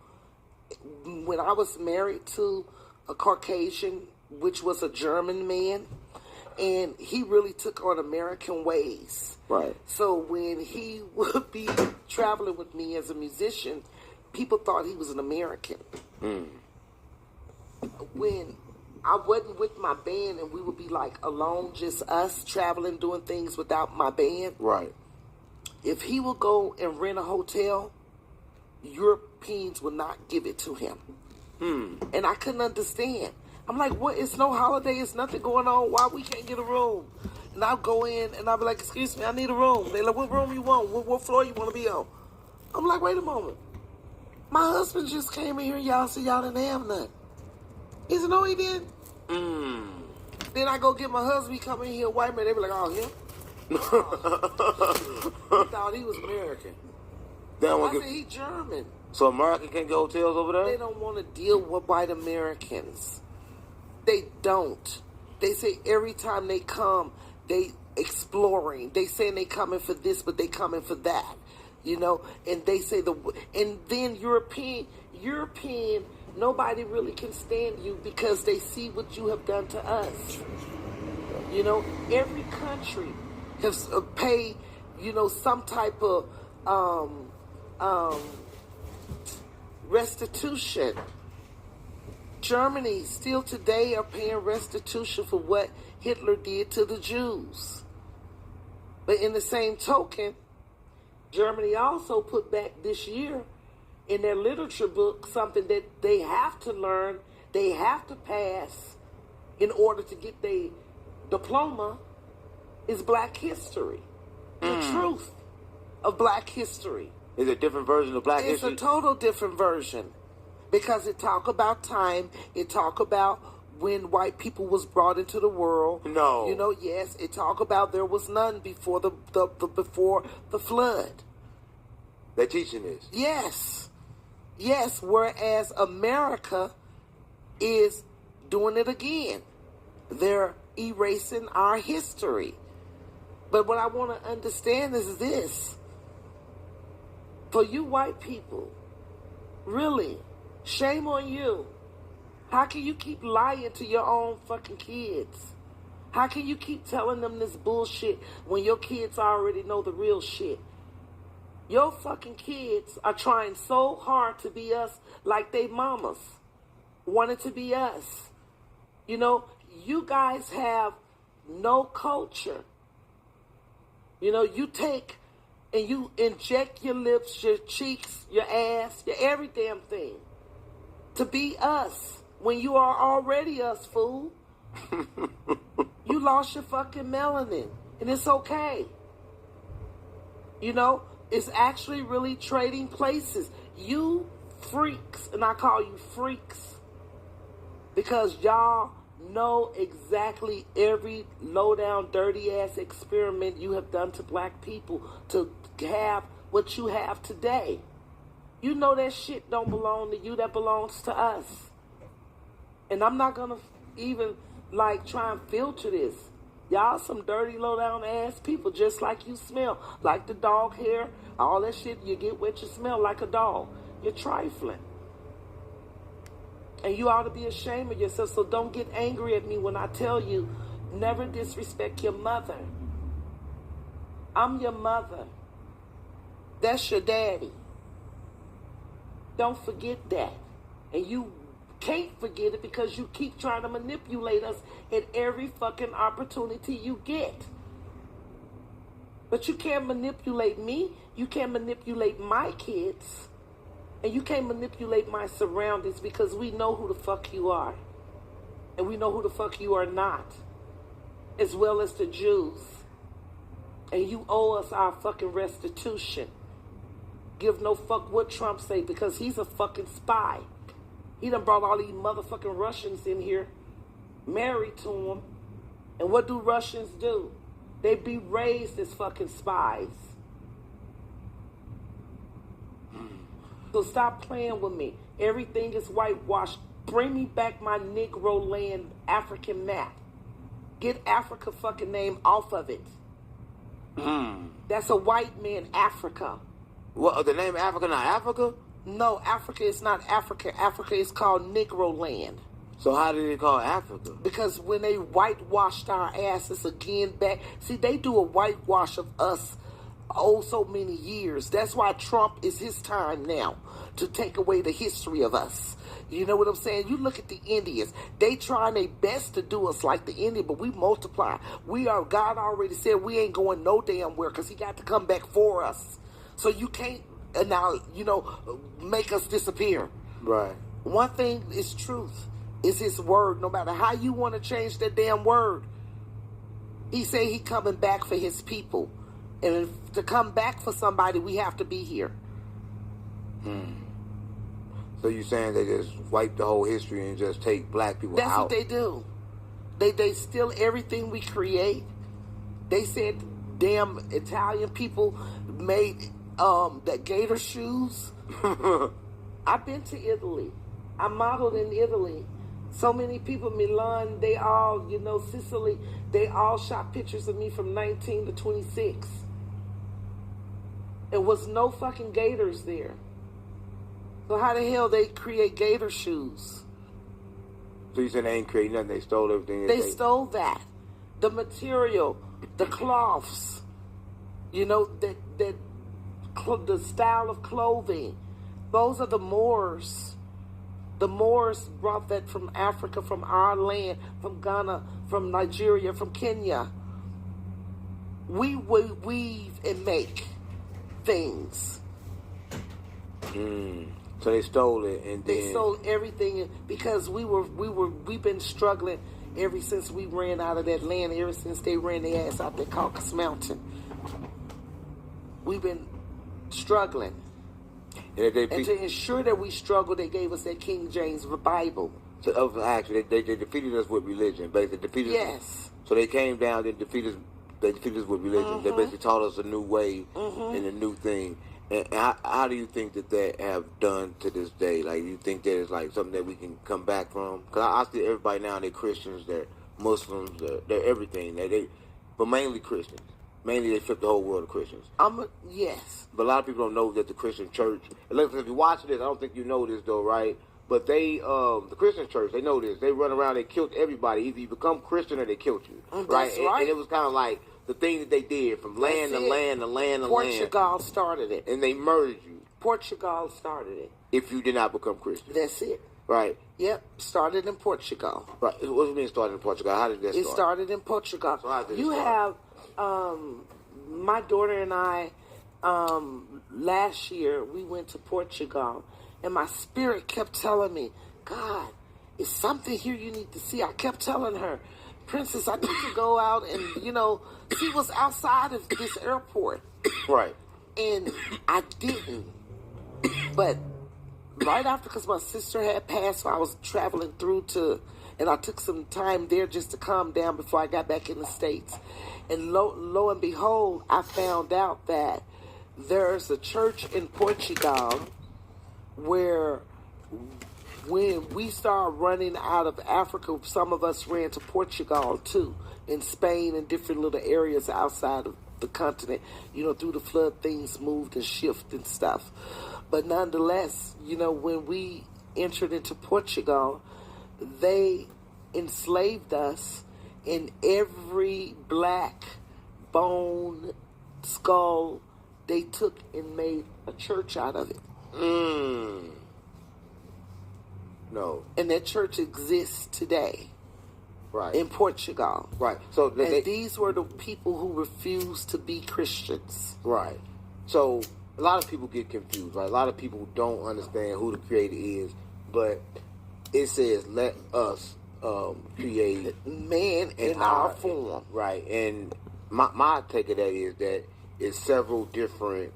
When I was married to a Caucasian, which was a German man, and he really took on American ways. Right. So when he would be traveling with me as a musician, people thought he was an American. When I wasn't with my band and we would be like alone, just us traveling, doing things without my band. Right. If he would go and rent a hotel, Europeans would not give it to him. And I couldn't understand. I'm like, what? It's no holiday. It's nothing going on. Why we can't get a room? And I'll go in and I'll be like, excuse me, I need a room. They're like, what room you want? What floor you want to be on? I'm like, wait a moment. My husband just came in here. Y'all said y'all didn't have none. He said, no, he didn't. Then I go get my husband. He come in here, white man. They be like, oh, him? He thought he was American. I said, he German. So American can't get hotels over there? They don't want to deal with white Americans. They don't. They say every time they come, they exploring. They saying they coming for this, but they coming for that. You know, and they say and then European, nobody really can stand you because they see what you have done to us. You know, every country has paid, you know, some type of restitution. Germany still today are paying restitution for what Hitler did to the Jews. But in the same token, Germany also put back this year in their literature book something that they have to learn, they have to pass in order to get their diploma is Black history. The truth of Black history. Is it a different version of Black history? It's a total different version. Because it talk about time, it talk about when white people was brought into the world. No. You know, yes, it talk about there was none before before the flood. They're teaching this. Yes. Yes, whereas America is doing it again. They're erasing our history. But what I want to understand is this. For you white people, really, shame on you. How can you keep lying to your own fucking kids? How can you keep telling them this bullshit when your kids already know the real shit? Your fucking kids are trying so hard to be us like they mamas wanted to be us. You know, you guys have no culture. You know, you take and you inject your lips, your cheeks, your ass, your every damn thing to be us when you are already us, fool. You lost your fucking melanin, and it's okay. You know, it's actually really trading places. You freaks, and I call you freaks, because y'all know exactly every low-down, dirty-ass experiment you have done to Black people to have what you have today. You know that shit don't belong to you, that belongs to us. And I'm not going to even, like, try and filter this. Y'all some dirty, low-down ass people, just like you smell. Like the dog hair, all that shit, you get wet, you smell like a dog. You're trifling. And you ought to be ashamed of yourself, so don't get angry at me when I tell you, never disrespect your mother. I'm your mother. That's your daddy. Don't forget that. And you can't forget it because you keep trying to manipulate us at every fucking opportunity you get. But you can't manipulate me. You can't manipulate my kids. And you can't manipulate my surroundings because we know who the fuck you are. And we know who the fuck you are not. As well as the Jews. And you owe us our fucking restitution. Give no fuck what Trump say because he's a fucking spy. He done brought all these motherfucking Russians in here, married to him. And what do Russians do? They be raised as fucking spies. So stop playing with me. Everything is whitewashed. Bring me back my Negro land African map. Get Africa fucking name off of it. That's a white man Africa. What, the name Africa not Africa? No, Africa is not Africa. Africa is called Negro land. So how did it call Africa? Because when they whitewashed our asses again back. See, they do a whitewash of us so many years. That's why Trump is his time now to take away the history of us. You know what I'm saying? You look at the Indians. They trying their best to do us like the Indian, but we multiply. God already said we ain't going no damn where because he got to come back for us. So you can't now, make us disappear. Right. One thing is truth. Is his word. No matter how you want to change that damn word. He say he coming back for his people. And to come back for somebody, we have to be here. So you saying they just wipe the whole history and just take black people out? That's what they do. They steal everything we create. They said damn Italian people made that gator shoes. I've been to Italy. I modeled in Italy. So many people, Milan, they all, Sicily, they all shot pictures of me from 19 to 26. There was no fucking gators there. So how the hell they create gator shoes? So you saying they ain't create nothing, they stole everything? They stole that. The material, the cloths, the style of clothing. Those are the Moors. The Moors brought that from Africa, from our land, from Ghana, from Nigeria, from Kenya. We weave and make things. So they stole it, and they stole everything because we've been struggling ever since we ran out of that land. Ever since they ran their ass out that Caucasus Mountain, we've been struggling. And to ensure that we struggle, they gave us that King James Bible. So actually, they defeated us with religion. Basically, defeated us. So they came down and defeated us with religion. They basically taught us a new way and a new thing. And how do you think that have done to this day? Like, you think that it's like something that we can come back from? Because I see everybody now, they're Christians, they're Muslims, they're everything. But mainly Christians. Mainly they flip the whole world of Christians. Yes. But a lot of people don't know that the Christian church, and if you watch this, I don't think you know this though, right? But the Christian church, they know this. They run around, they killed everybody. Either you become Christian or they killed you. Right? And it was kind of like the thing that they did from land to land to land to land. Portugal started it. And they murdered you. Portugal started it. If you did not become Christian. That's it. Right. Yep. Started in Portugal. Right. What do you mean started in Portugal? How did that start? It started in Portugal. So you have my daughter and I, last year, we went to Portugal, and my spirit kept telling me, God, it's something here you need to see. I kept telling her, Princess, I need to go out and, see what's outside of this airport. Right. And I didn't. But right after, because my sister had passed, so I was traveling through and I took some time there just to calm down before I got back in the States. And lo and behold, I found out that there's a church in Portugal where when we started running out of Africa, some of us ran to Portugal too, in Spain and different little areas outside of the continent. Through the flood, things moved and shifted and stuff. But nonetheless, when we entered into Portugal, they enslaved us, and every black bone, skull, they took and made a church out of it. No. And that church exists today. Right. In Portugal. Right. So these were the people who refused to be Christians. Right. So a lot of people get confused, right? A lot of people don't understand who the Creator is, but it says, let us create man in our form. Right. And my take of that is that it's several different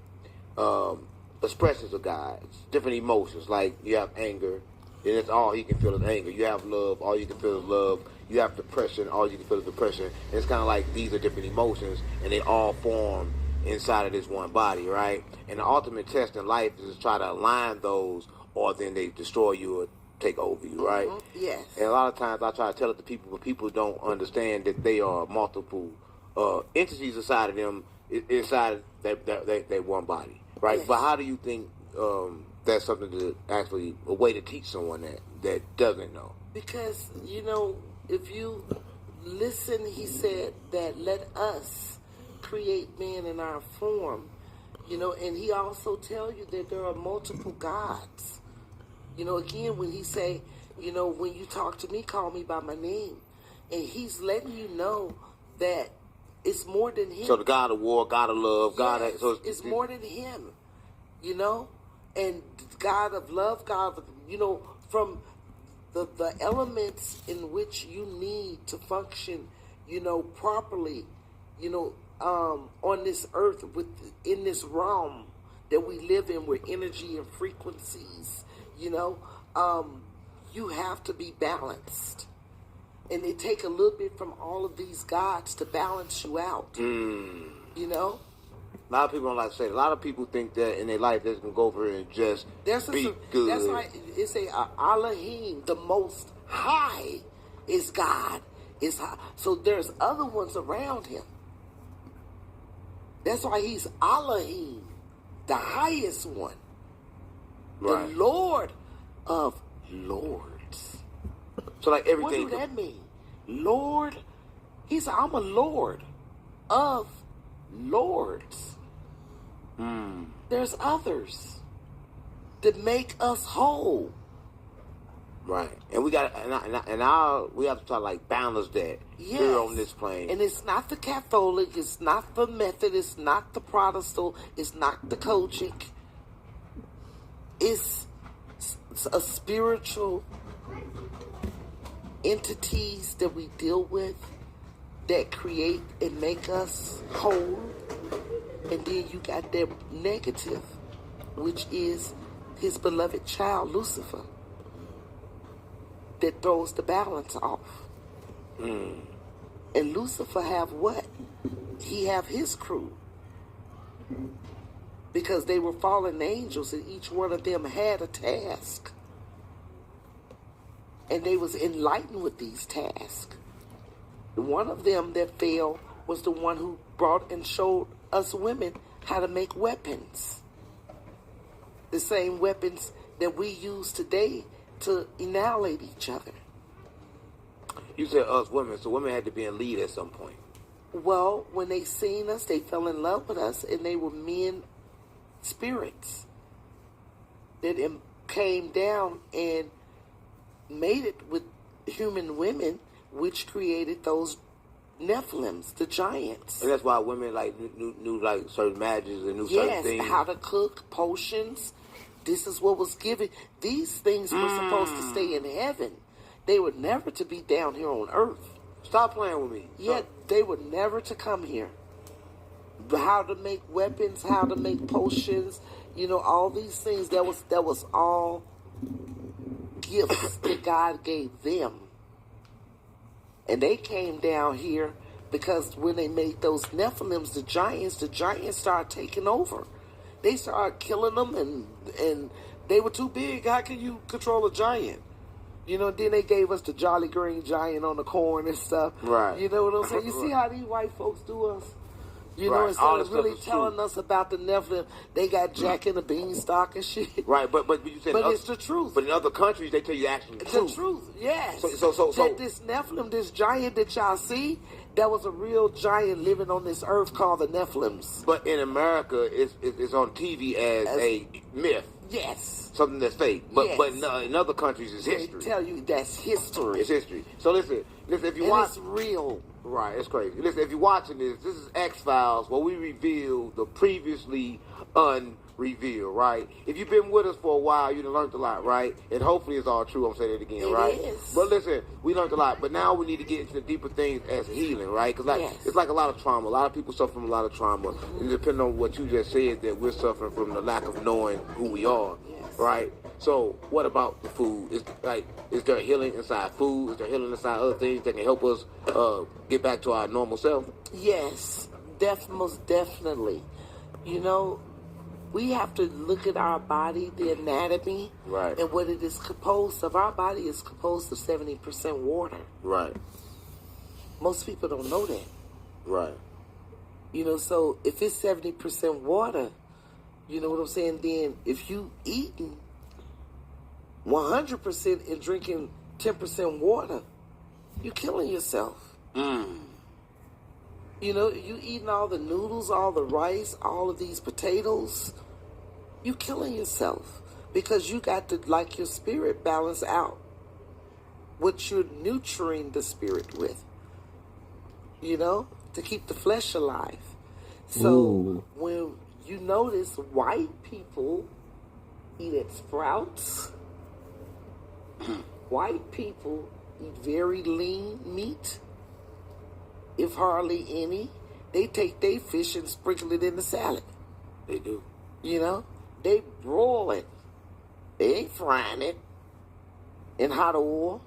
expressions of God, different emotions. Like you have anger, and it's all you can feel is anger. You have love, all you can feel is love. You have depression, all you can feel is depression. And it's kind of like these are different emotions, and they all form inside of this one body, right? And the ultimate test in life is to try to align those, or then they destroy you or take over you, right? Yes. And a lot of times I try to tell it to people, but people don't understand that they are multiple entities inside of them, inside that one body, right? Yes. But how do you think that's something to actually, a way to teach someone that doesn't know? Because, if you listen, he said that let us create man in our form, and he also tell you that there are multiple gods. Again, when he say, when you talk to me, call me by my name. And he's letting you know that it's more than him. So the God of war, God of love, God Yes, of... So it's more than him, And God of love, God of, from the elements in which you need to function, properly, on this earth, in this realm that we live in, with energy and frequencies, you have to be balanced. And it take a little bit from all of these gods to balance you out. A lot of people don't like to say it. A lot of people think that in their life they can go over and just be good. That's why it's Elohim, the Most High, is God. Is high. So there's other ones around him. That's why he's Elohim, the highest one, Right. the Lord of Lords. So like everything. What do that mean? Lord, he said, I'm a Lord of Lords. There's others that make us whole. Right. And we got we have to try to like balance that here on this plane. And it's not the Catholic, it's not the Methodist, not the Protestant, it's not the Kojic. It's a spiritual entities that we deal with that create and make us whole. And then you got that negative, which is his beloved child, Lucifer, that throws the balance off. And Lucifer have what? He have his crew. Because they were fallen angels and each one of them had a task. And they was enlightened with these tasks. One of them that fell was the one who brought and showed us women how to make weapons. The same weapons that we use today to annihilate each other. You said us women, so women had to be in lead at some point. Well, when they seen us, they fell in love with us, and they were men spirits that came down and made it with human women, which created those Nephilims, the giants. And that's why women like knew like certain magics and knew certain things. Yes, how to cook, potions. This is what was given. These things were supposed to stay in heaven. They were never to be down here on earth. Stop playing with me. Yet they were never to come here. How to make weapons, how to make potions, all these things. That was all gifts that God gave them. And they came down here because when they made those Nephilims, the giants started taking over. They started killing them, and they were too big. How can you control a giant? Then they gave us the Jolly Green Giant on the corn and stuff. Right. You know what I'm saying? You see how these white folks do us? Right. Instead of really telling us about the Nephilim, they got Jack in the Beanstalk and shit. Right, but you said... But it's the truth. But in other countries, they tell you actually the truth. The truth, yes. So that this Nephilim, this giant that y'all see, that was a real giant living on this earth called the Nephilims. But in America, it's on TV as a myth. Yes. Something that's fake. But in other countries, it's history. They tell you that's history. It's history. So listen, if you watch... it's real. Right, it's crazy. Listen, if you're watching this is X-Files, where we reveal the previously unrevealed, right? If you've been with us for a while, you done learned a lot, right? And hopefully it's all true. I'm saying it again, right? It is. But listen, we learned a lot. But now we need to get into the deeper things as healing, right? Because it's like a lot of trauma. A lot of people suffer from a lot of trauma. And depending on what you just said, that we're suffering from the lack of knowing who we are, right? So what about the food? Is there healing inside food? Is there healing inside other things that can help us get back to our normal self? Yes, most definitely. We have to look at our body, the anatomy, right, and what it is composed of. Our body is composed of 70% water. Right. Most people don't know that. Right. So if it's 70% water, you know what I'm saying? Then if you eating 100% and drinking 10% water, you're killing yourself. You know, you eating all the noodles, all the rice, all of these potatoes, you killing yourself because you got to, like, your spirit balance out what you're nurturing the spirit with, you know, to keep the flesh alive. So when you notice white people eat at Sprouts, white people eat very lean meat, if hardly any. They take their fish and sprinkle it in the salad. They do. You know, they broil it. They ain't frying it in hot oil.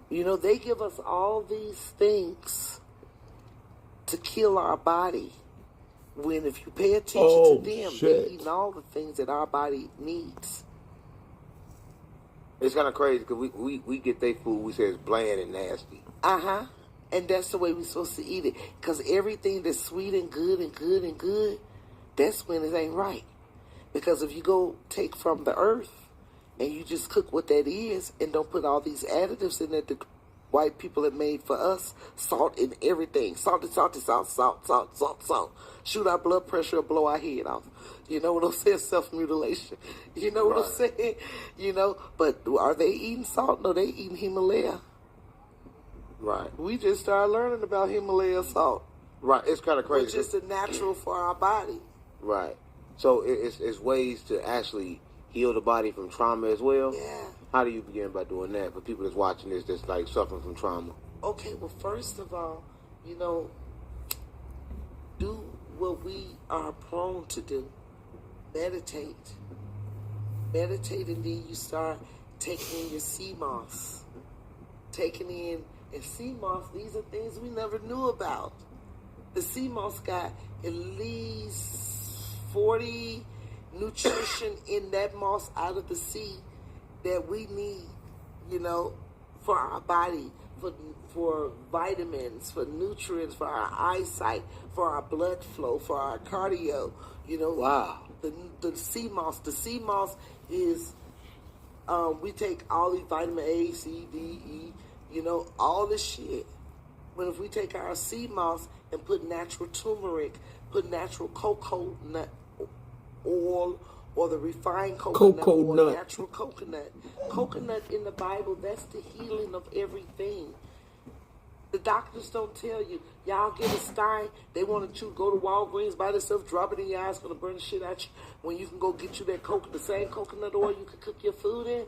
You know, they give us all these things to kill our body. When if you pay attention to them, they're eating all the things that our body needs. It's kind of crazy because we get their food, we say it's bland and nasty. Uh-huh. And that's the way we're supposed to eat it. Because everything that's sweet and good and good and good, that's when it ain't right. Because if you go take from the earth and you just cook what that is and don't put all these additives in that the white people have made for us, salt in everything. Salty, salty, salt, salt, salt, salt, salt. Shoot our blood pressure or blow our head off. You know what I'm saying? Self-mutilation. You know what I'm saying? You know, but are they eating salt? No, they eating Himalaya. Right. We just started learning about Himalaya salt. Right. It's kind of crazy. Which is the natural for our body. Right. So it's ways to actually heal the body from trauma as well. Yeah. How do you begin by doing that for people that's watching this that's like suffering from trauma? Okay, well, first of all, you know, do what we are prone to do. Meditate. Meditate, and then you start taking in your sea moss. Taking in, and sea moss, these are things we never knew about. The sea moss got at least 40 nutrition in that moss out of the sea that we need, you know, for our body, for vitamins, for nutrients, for our eyesight, for our blood flow, for our cardio, you know. Wow. The sea moss. The sea moss is, we take all these vitamin A, C, D, E, you know, all this shit. But if we take our sea moss and put natural turmeric, put natural coconut oil, or the refined coconut oil, natural coconut. Coconut in the Bible, that's the healing of everything. The doctors don't tell you, y'all get a stein, they want you to go to Walgreens, buy this stuff, drop it in your eye, it's going to burn the shit out you. When you can go get you that the same coconut oil you can cook your food in,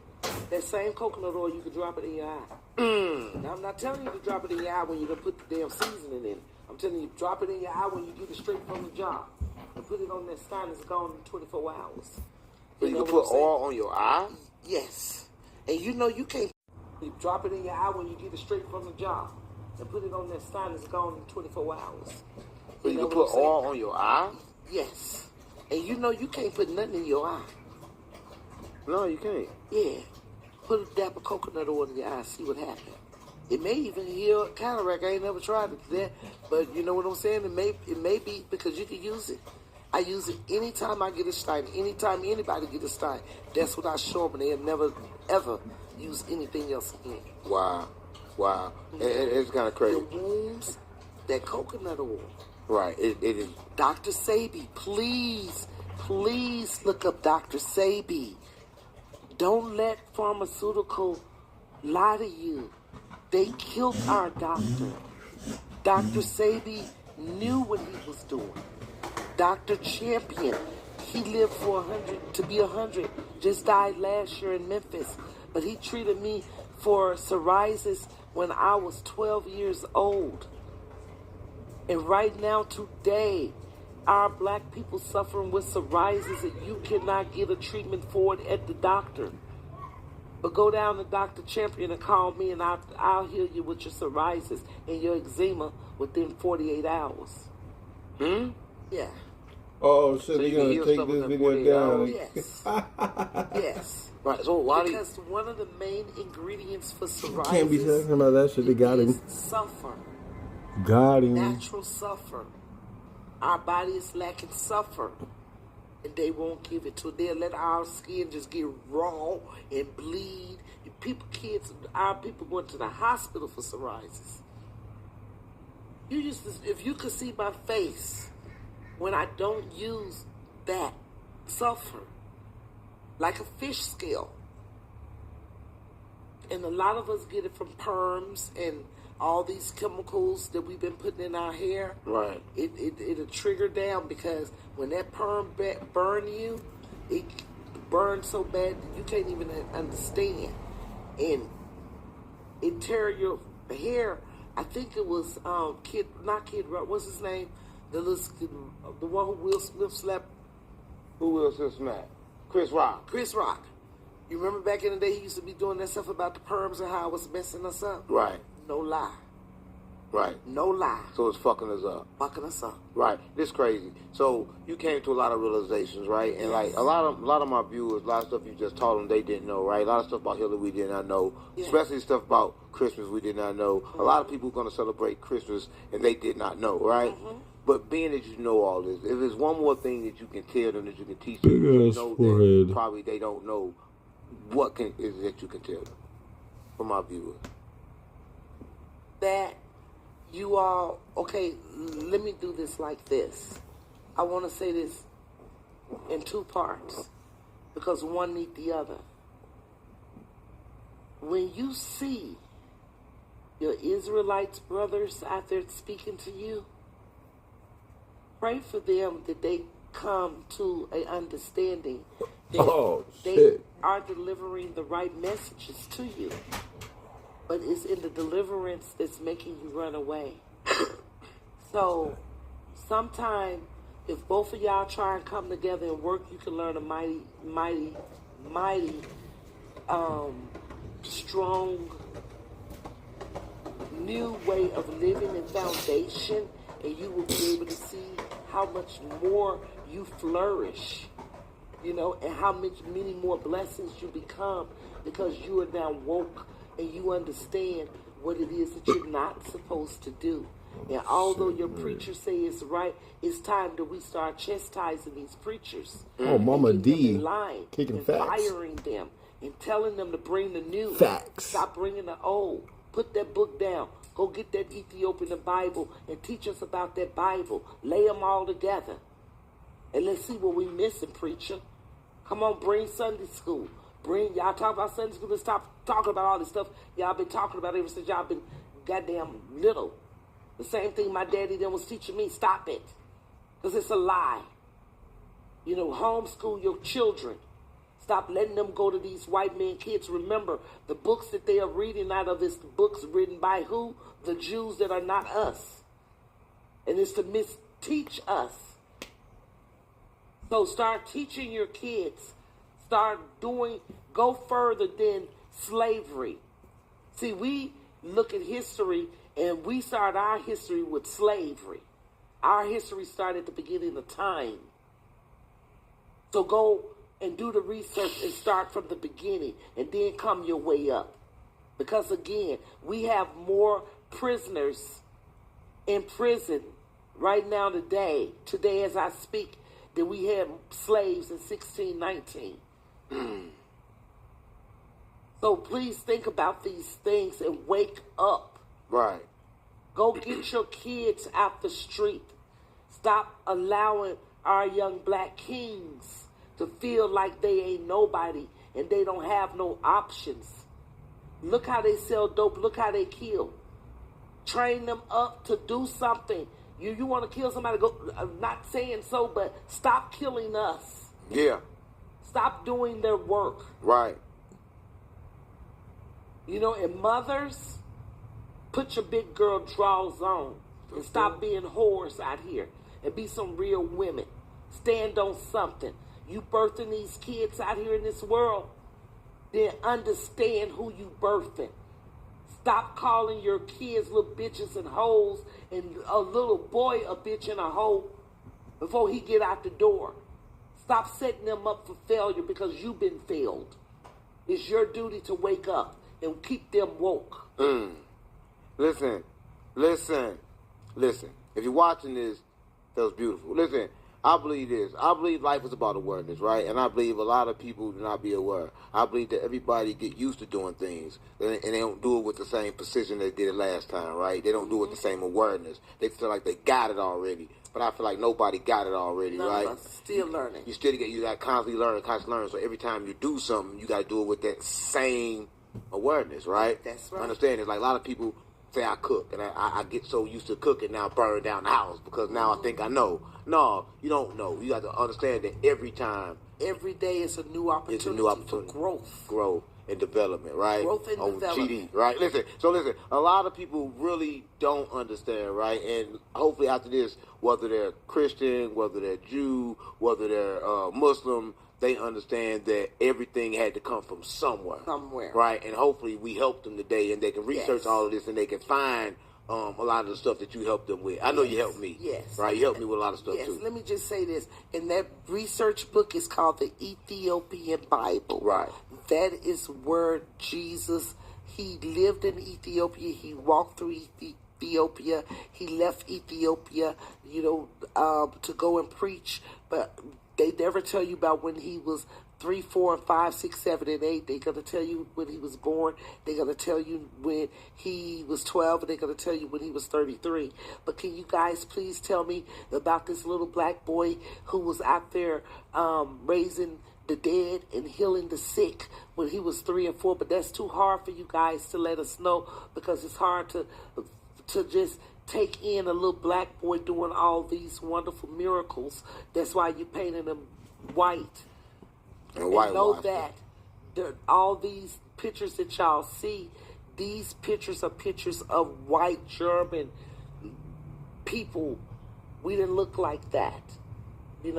that same coconut oil, you can drop it in your eye. Now, I'm not telling you to drop it in your eye when you're going to put the damn seasoning in it. I'm telling you, drop it in your eye when you get it straight from the jar. And put it on that stein, it's gone in 24 hours. So you can put oil on your eye? Yes. And you know you can't drop it in your eye when you get it straight from the jar. And put it on that stein, it's gone in 24 hours. So you can put oil on your eye? Yes. And you know you can't put nothing in your eye. No, you can't. Yeah. Put a dab of coconut oil in your eye, see what happens. It may even heal cataract. I ain't never tried it there. But you know what I'm saying? It may be because you can use it. I use it anytime I get a stein. Anytime anybody get a stein. That's what I show them. And they have never, ever used anything else again. Wow. Wow. It's kind of crazy. The wounds, that coconut oil. Right. It is. Dr. Sebi, please look up Dr. Sebi. Don't let pharmaceutical lie to you. They killed our doctor. Dr. Sebi knew what he was doing. Dr. Champion, he lived for 100 to be 100. Just died last year in Memphis. But he treated me for psoriasis when I was 12 years old. And right now, today, our black people suffering with psoriasis and you cannot get a treatment for it at the doctor. But go down to Dr. Champion and call me and I'll heal you with your psoriasis and your eczema within 48 hours. Yeah. Oh, so they're going to take this video down. Yes. Yes. Right. So because one of the main ingredients for psoriasis can't be talking about that shit. They got him. Sulfur. Got him. Natural sulfur. Our body is lacking sulfur. And they won't give it to it. They'll let our skin just get raw and bleed. And our people going to the hospital for psoriasis. You used to, if you could see my face when I don't use that sulfur, like a fish scale. And a lot of us get it from perms and all these chemicals that we've been putting in our hair. Right. It'll trigger down because when that perm burn you, it burns so bad that you can't even understand. And it tear your hair. I think it was Kid Rock. What's his name? The one who Will Smith slapped. Who Will Smith smacked? Chris Rock. Chris Rock. You remember back in the day he used to be doing that stuff about the perms and how it was messing us up? Right. No lie. Right. No lie. So it's fucking us up. Fucking us up. Right. This crazy. So you came to a lot of realizations, right? And like a lot of my viewers, a lot of stuff you just told them they didn't know, right? A lot of stuff about Hillary we did not know, especially stuff about Christmas we did not know. A lot of people are going to celebrate Christmas and they did not know, right? But being that you know all this, if there's one more thing that you can tell them, that you can teach them, you know that probably they don't know, what is that you can tell them from my viewers? That you all, okay, let me do this like this. I want to say this in two parts because one needs the other. When you see your Israelites brothers out there speaking to you, pray for them that they come to an understanding that they are delivering the right messages to you. But it's in the deliverance that's making you run away. So, sometime, if both of y'all try and come together and work, you can learn a mighty, strong, new way of living and foundation, and you will be able to see how much more you flourish, you know, and how many more blessings you become because you are now woke and you understand what it is that you're not supposed to do. And although your preachers say it's right, it's time that we start chastising these preachers. Oh, Mama Dee, kicking facts, firing them, and telling them to bring the new facts. Stop bringing the old. Put that book down. Go get that Ethiopian Bible and teach us about that Bible. Lay them all together, and let's see what we missing, preacher. Come on, bring Sunday school. Y'all talk about Sunday school and stop talking about all this stuff y'all been talking about ever since y'all been goddamn little. The same thing my daddy then was teaching me. Stop it. Because it's a lie. You know, homeschool your children. Stop letting them go to these white men kids. Remember, the books that they are reading out of this books written by who? The Jews that are not us. And it's to teach us. So start teaching your kids. Go further than slavery. See, we look at history and we start our history with slavery. Our history started at the beginning of time. So go and do the research and start from the beginning and then come your way up. Because again, we have more prisoners in prison right now today as I speak, than we had slaves in 1619. So please think about these things and wake up. Right. Go get your kids out the street. Stop allowing our young black kings to feel like they ain't nobody and they don't have no options. Look how they sell dope. Look how they kill. Train them up to do something. You want to kill somebody, go. I'm not saying so, but stop killing us. Yeah. Stop doing their work. Right. You know, and mothers, put your big girl drawers on and stop being whores out here and be some real women. Stand on something. You birthing these kids out here in this world, then understand who you birthing. Stop calling your kids little bitches and hoes and a little boy a bitch and a hoe before he get out the door. Stop setting them up for failure because you've been failed. It's your duty to wake up and keep them woke. Listen. If you're watching this, that was beautiful. Listen, I believe this. I believe life is about awareness, right? And I believe a lot of people do not be aware. I believe that everybody get used to doing things, and they don't do it with the same precision they did it last time, right? They don't do it with the same awareness. They feel like they got it already, but I feel like nobody got it already, right? Still learning. You got to constantly learn. So every time you do something, you got to do it with that same awareness, right? That's right. Understand? It's like a lot of people say I cook, and I get so used to cooking now, I burn down the house because now I think I know. No, you don't know. You got to understand that every day is a new opportunity for growth and development, right? Growth and development, GD, right? Listen. A lot of people really don't understand, right? And hopefully after this, whether they're Christian, whether they're Jew, whether they're Muslim, they understand that everything had to come from somewhere. Right? And hopefully we help them today, and they can research all of this, and they can find a lot of the stuff that you helped them with. I know you helped me. Yes. Right? You helped me with a lot of stuff, too. Yes, let me just say this. And that research book is called the Ethiopian Bible. Right. That is where Jesus, he lived in Ethiopia. He walked through Ethiopia. He left Ethiopia, to go and preach. But they never tell you about when he was 3, 4, 5, 6, 7, and 8. They're going to tell you when he was born. They're going to tell you when he was 12, and they're going to tell you when he was 33. But can you guys please tell me about this little black boy who was out there raising the dead and healing the sick when he was 3 and 4? But that's too hard for you guys to let us know, because it's hard to just take in a little black boy doing all these wonderful miracles. That's why you painted him white. And know that all these pictures that y'all see, these pictures are pictures of white German people. We didn't look like that.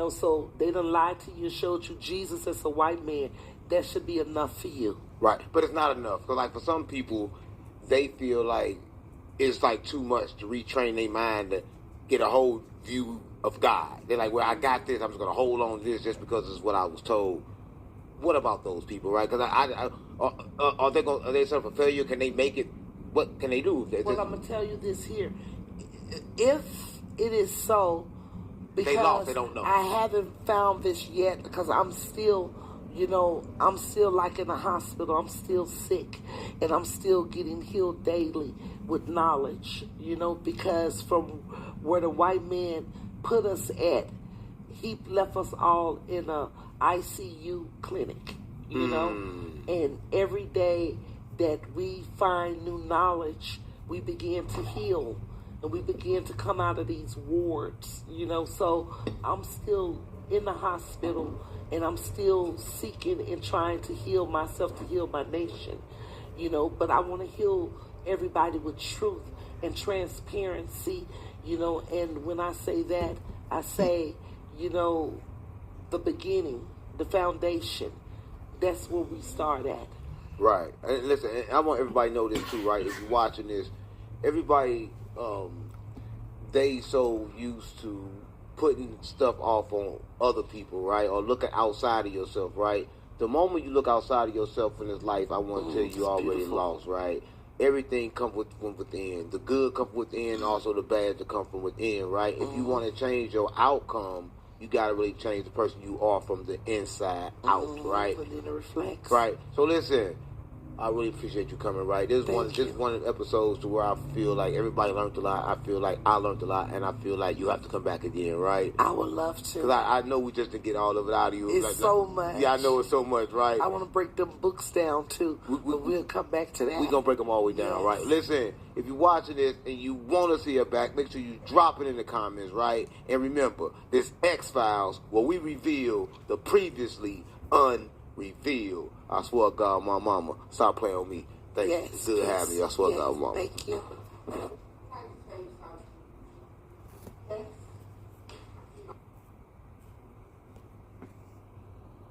So they done lied to you and showed you Jesus as a white man. That should be enough for you. Right. But it's not enough. Because, like, for some people, they feel like it's, like, too much to retrain their mind to get a whole view of God. They're like, well, I got this. I'm just going to hold on to this just because it's what I was told. What about those people, right? Because are they suffer failure? Can they make it? What can they do? Well, I'm going to tell you this here. If it is so, because they lost, they don't know. I haven't found this yet, because I'm still, I'm still like in a hospital. I'm still sick, and I'm still getting healed daily with knowledge, because from where the white man put us at, he left us all in a ICU clinic, and every day that we find new knowledge, we begin to heal, and we begin to come out of these wards, so I'm still in the hospital, and I'm still seeking and trying to heal myself, to heal my nation, but I want to heal everybody with truth and transparency, and when I say that, I say, the beginning, the foundation, that's where we start at. Right. And listen, I want everybody to know this too, right? If you're watching this, everybody, they so used to putting stuff off on other people, right? Or looking outside of yourself, right? The moment you look outside of yourself in this life, I want to tell you already lost, right? Everything comes from within. The good comes within, also the bad to come from within, right? If you want to change your outcome, you got to really change the person you are from the inside out, right? And then it reflects. Right. So listen, I really appreciate you coming, right? This is one of the episodes to where I feel like everybody learned a lot. I feel like I learned a lot, and I feel like you have to come back again, right? I would love to. Because I know we just didn't get all of it out of you. It's so much. Yeah, I know it's so much, right? I want to break them books down, too. But we'll come back to that. We're going to break them all the way down, right? Listen, if you're watching this and you want to see it back, make sure you drop it in the comments, right? And remember, this X-Files, where we reveal the previously unrevealed. I swear to God, my mama, stop playing on me. Thank you. It's good having you. I swear to God, mama. Thank you.